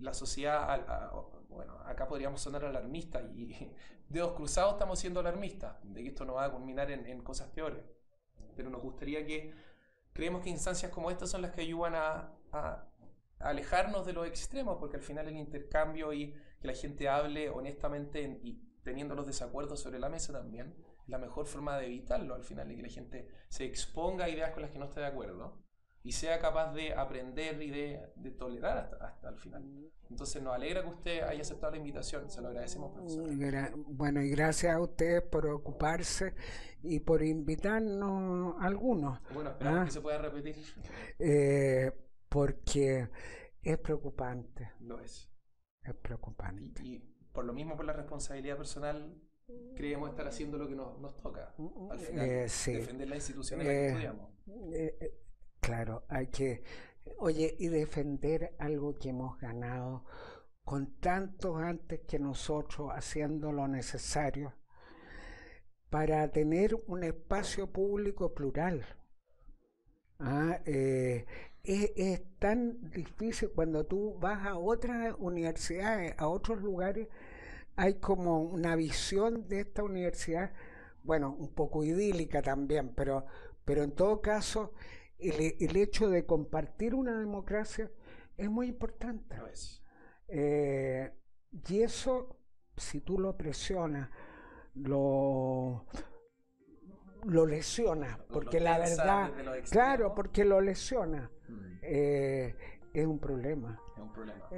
la sociedad. Bueno, acá podríamos sonar alarmistas, y dedos cruzados estamos siendo alarmistas de que esto no va a culminar en cosas peores, pero nos gustaría creemos que instancias como estas son las que ayudan a alejarnos de los extremos, porque al final el intercambio y que la gente hable honestamente y teniendo los desacuerdos sobre la mesa también es la mejor forma de evitarlo al final, y que la gente se exponga a ideas con las que no esté de acuerdo y sea capaz de aprender y de tolerar hasta el final. Entonces nos alegra que usted haya aceptado la invitación, se lo agradecemos, profesor. Bueno, y gracias a ustedes por ocuparse y por invitarnos a algunos. Bueno, esperamos que se pueda repetir. Porque es preocupante. Lo es. Es preocupante. Y por lo mismo, por la responsabilidad personal, creemos estar haciendo lo que nos toca. Al final, defender las instituciones en las que estudiamos. Claro, hay que, y defender algo que hemos ganado con tantos antes que nosotros, haciendo lo necesario para tener un espacio público plural. Es tan difícil cuando tú vas a otras universidades, a otros lugares, hay como una visión de esta universidad, bueno, un poco idílica también, pero en todo caso el hecho de compartir una democracia es muy importante. Lo es. Y eso, si tú lo presionas, lo lesiona, porque la verdad, claro, porque lo lesiona. Es un problema. Es un problema.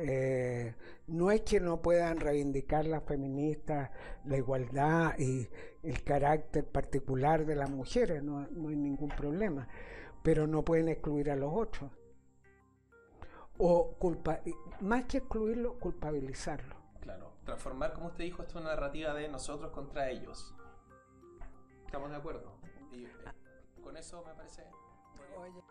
No es que no puedan reivindicar las feministas la igualdad y el carácter particular de las mujeres, no hay ningún problema, pero no pueden excluir a los otros. O más que excluirlo, culpabilizarlo. Claro, transformar, como usted dijo, esto en una narrativa de nosotros contra ellos. ¿Estamos de acuerdo? Y con eso me parece... Oye.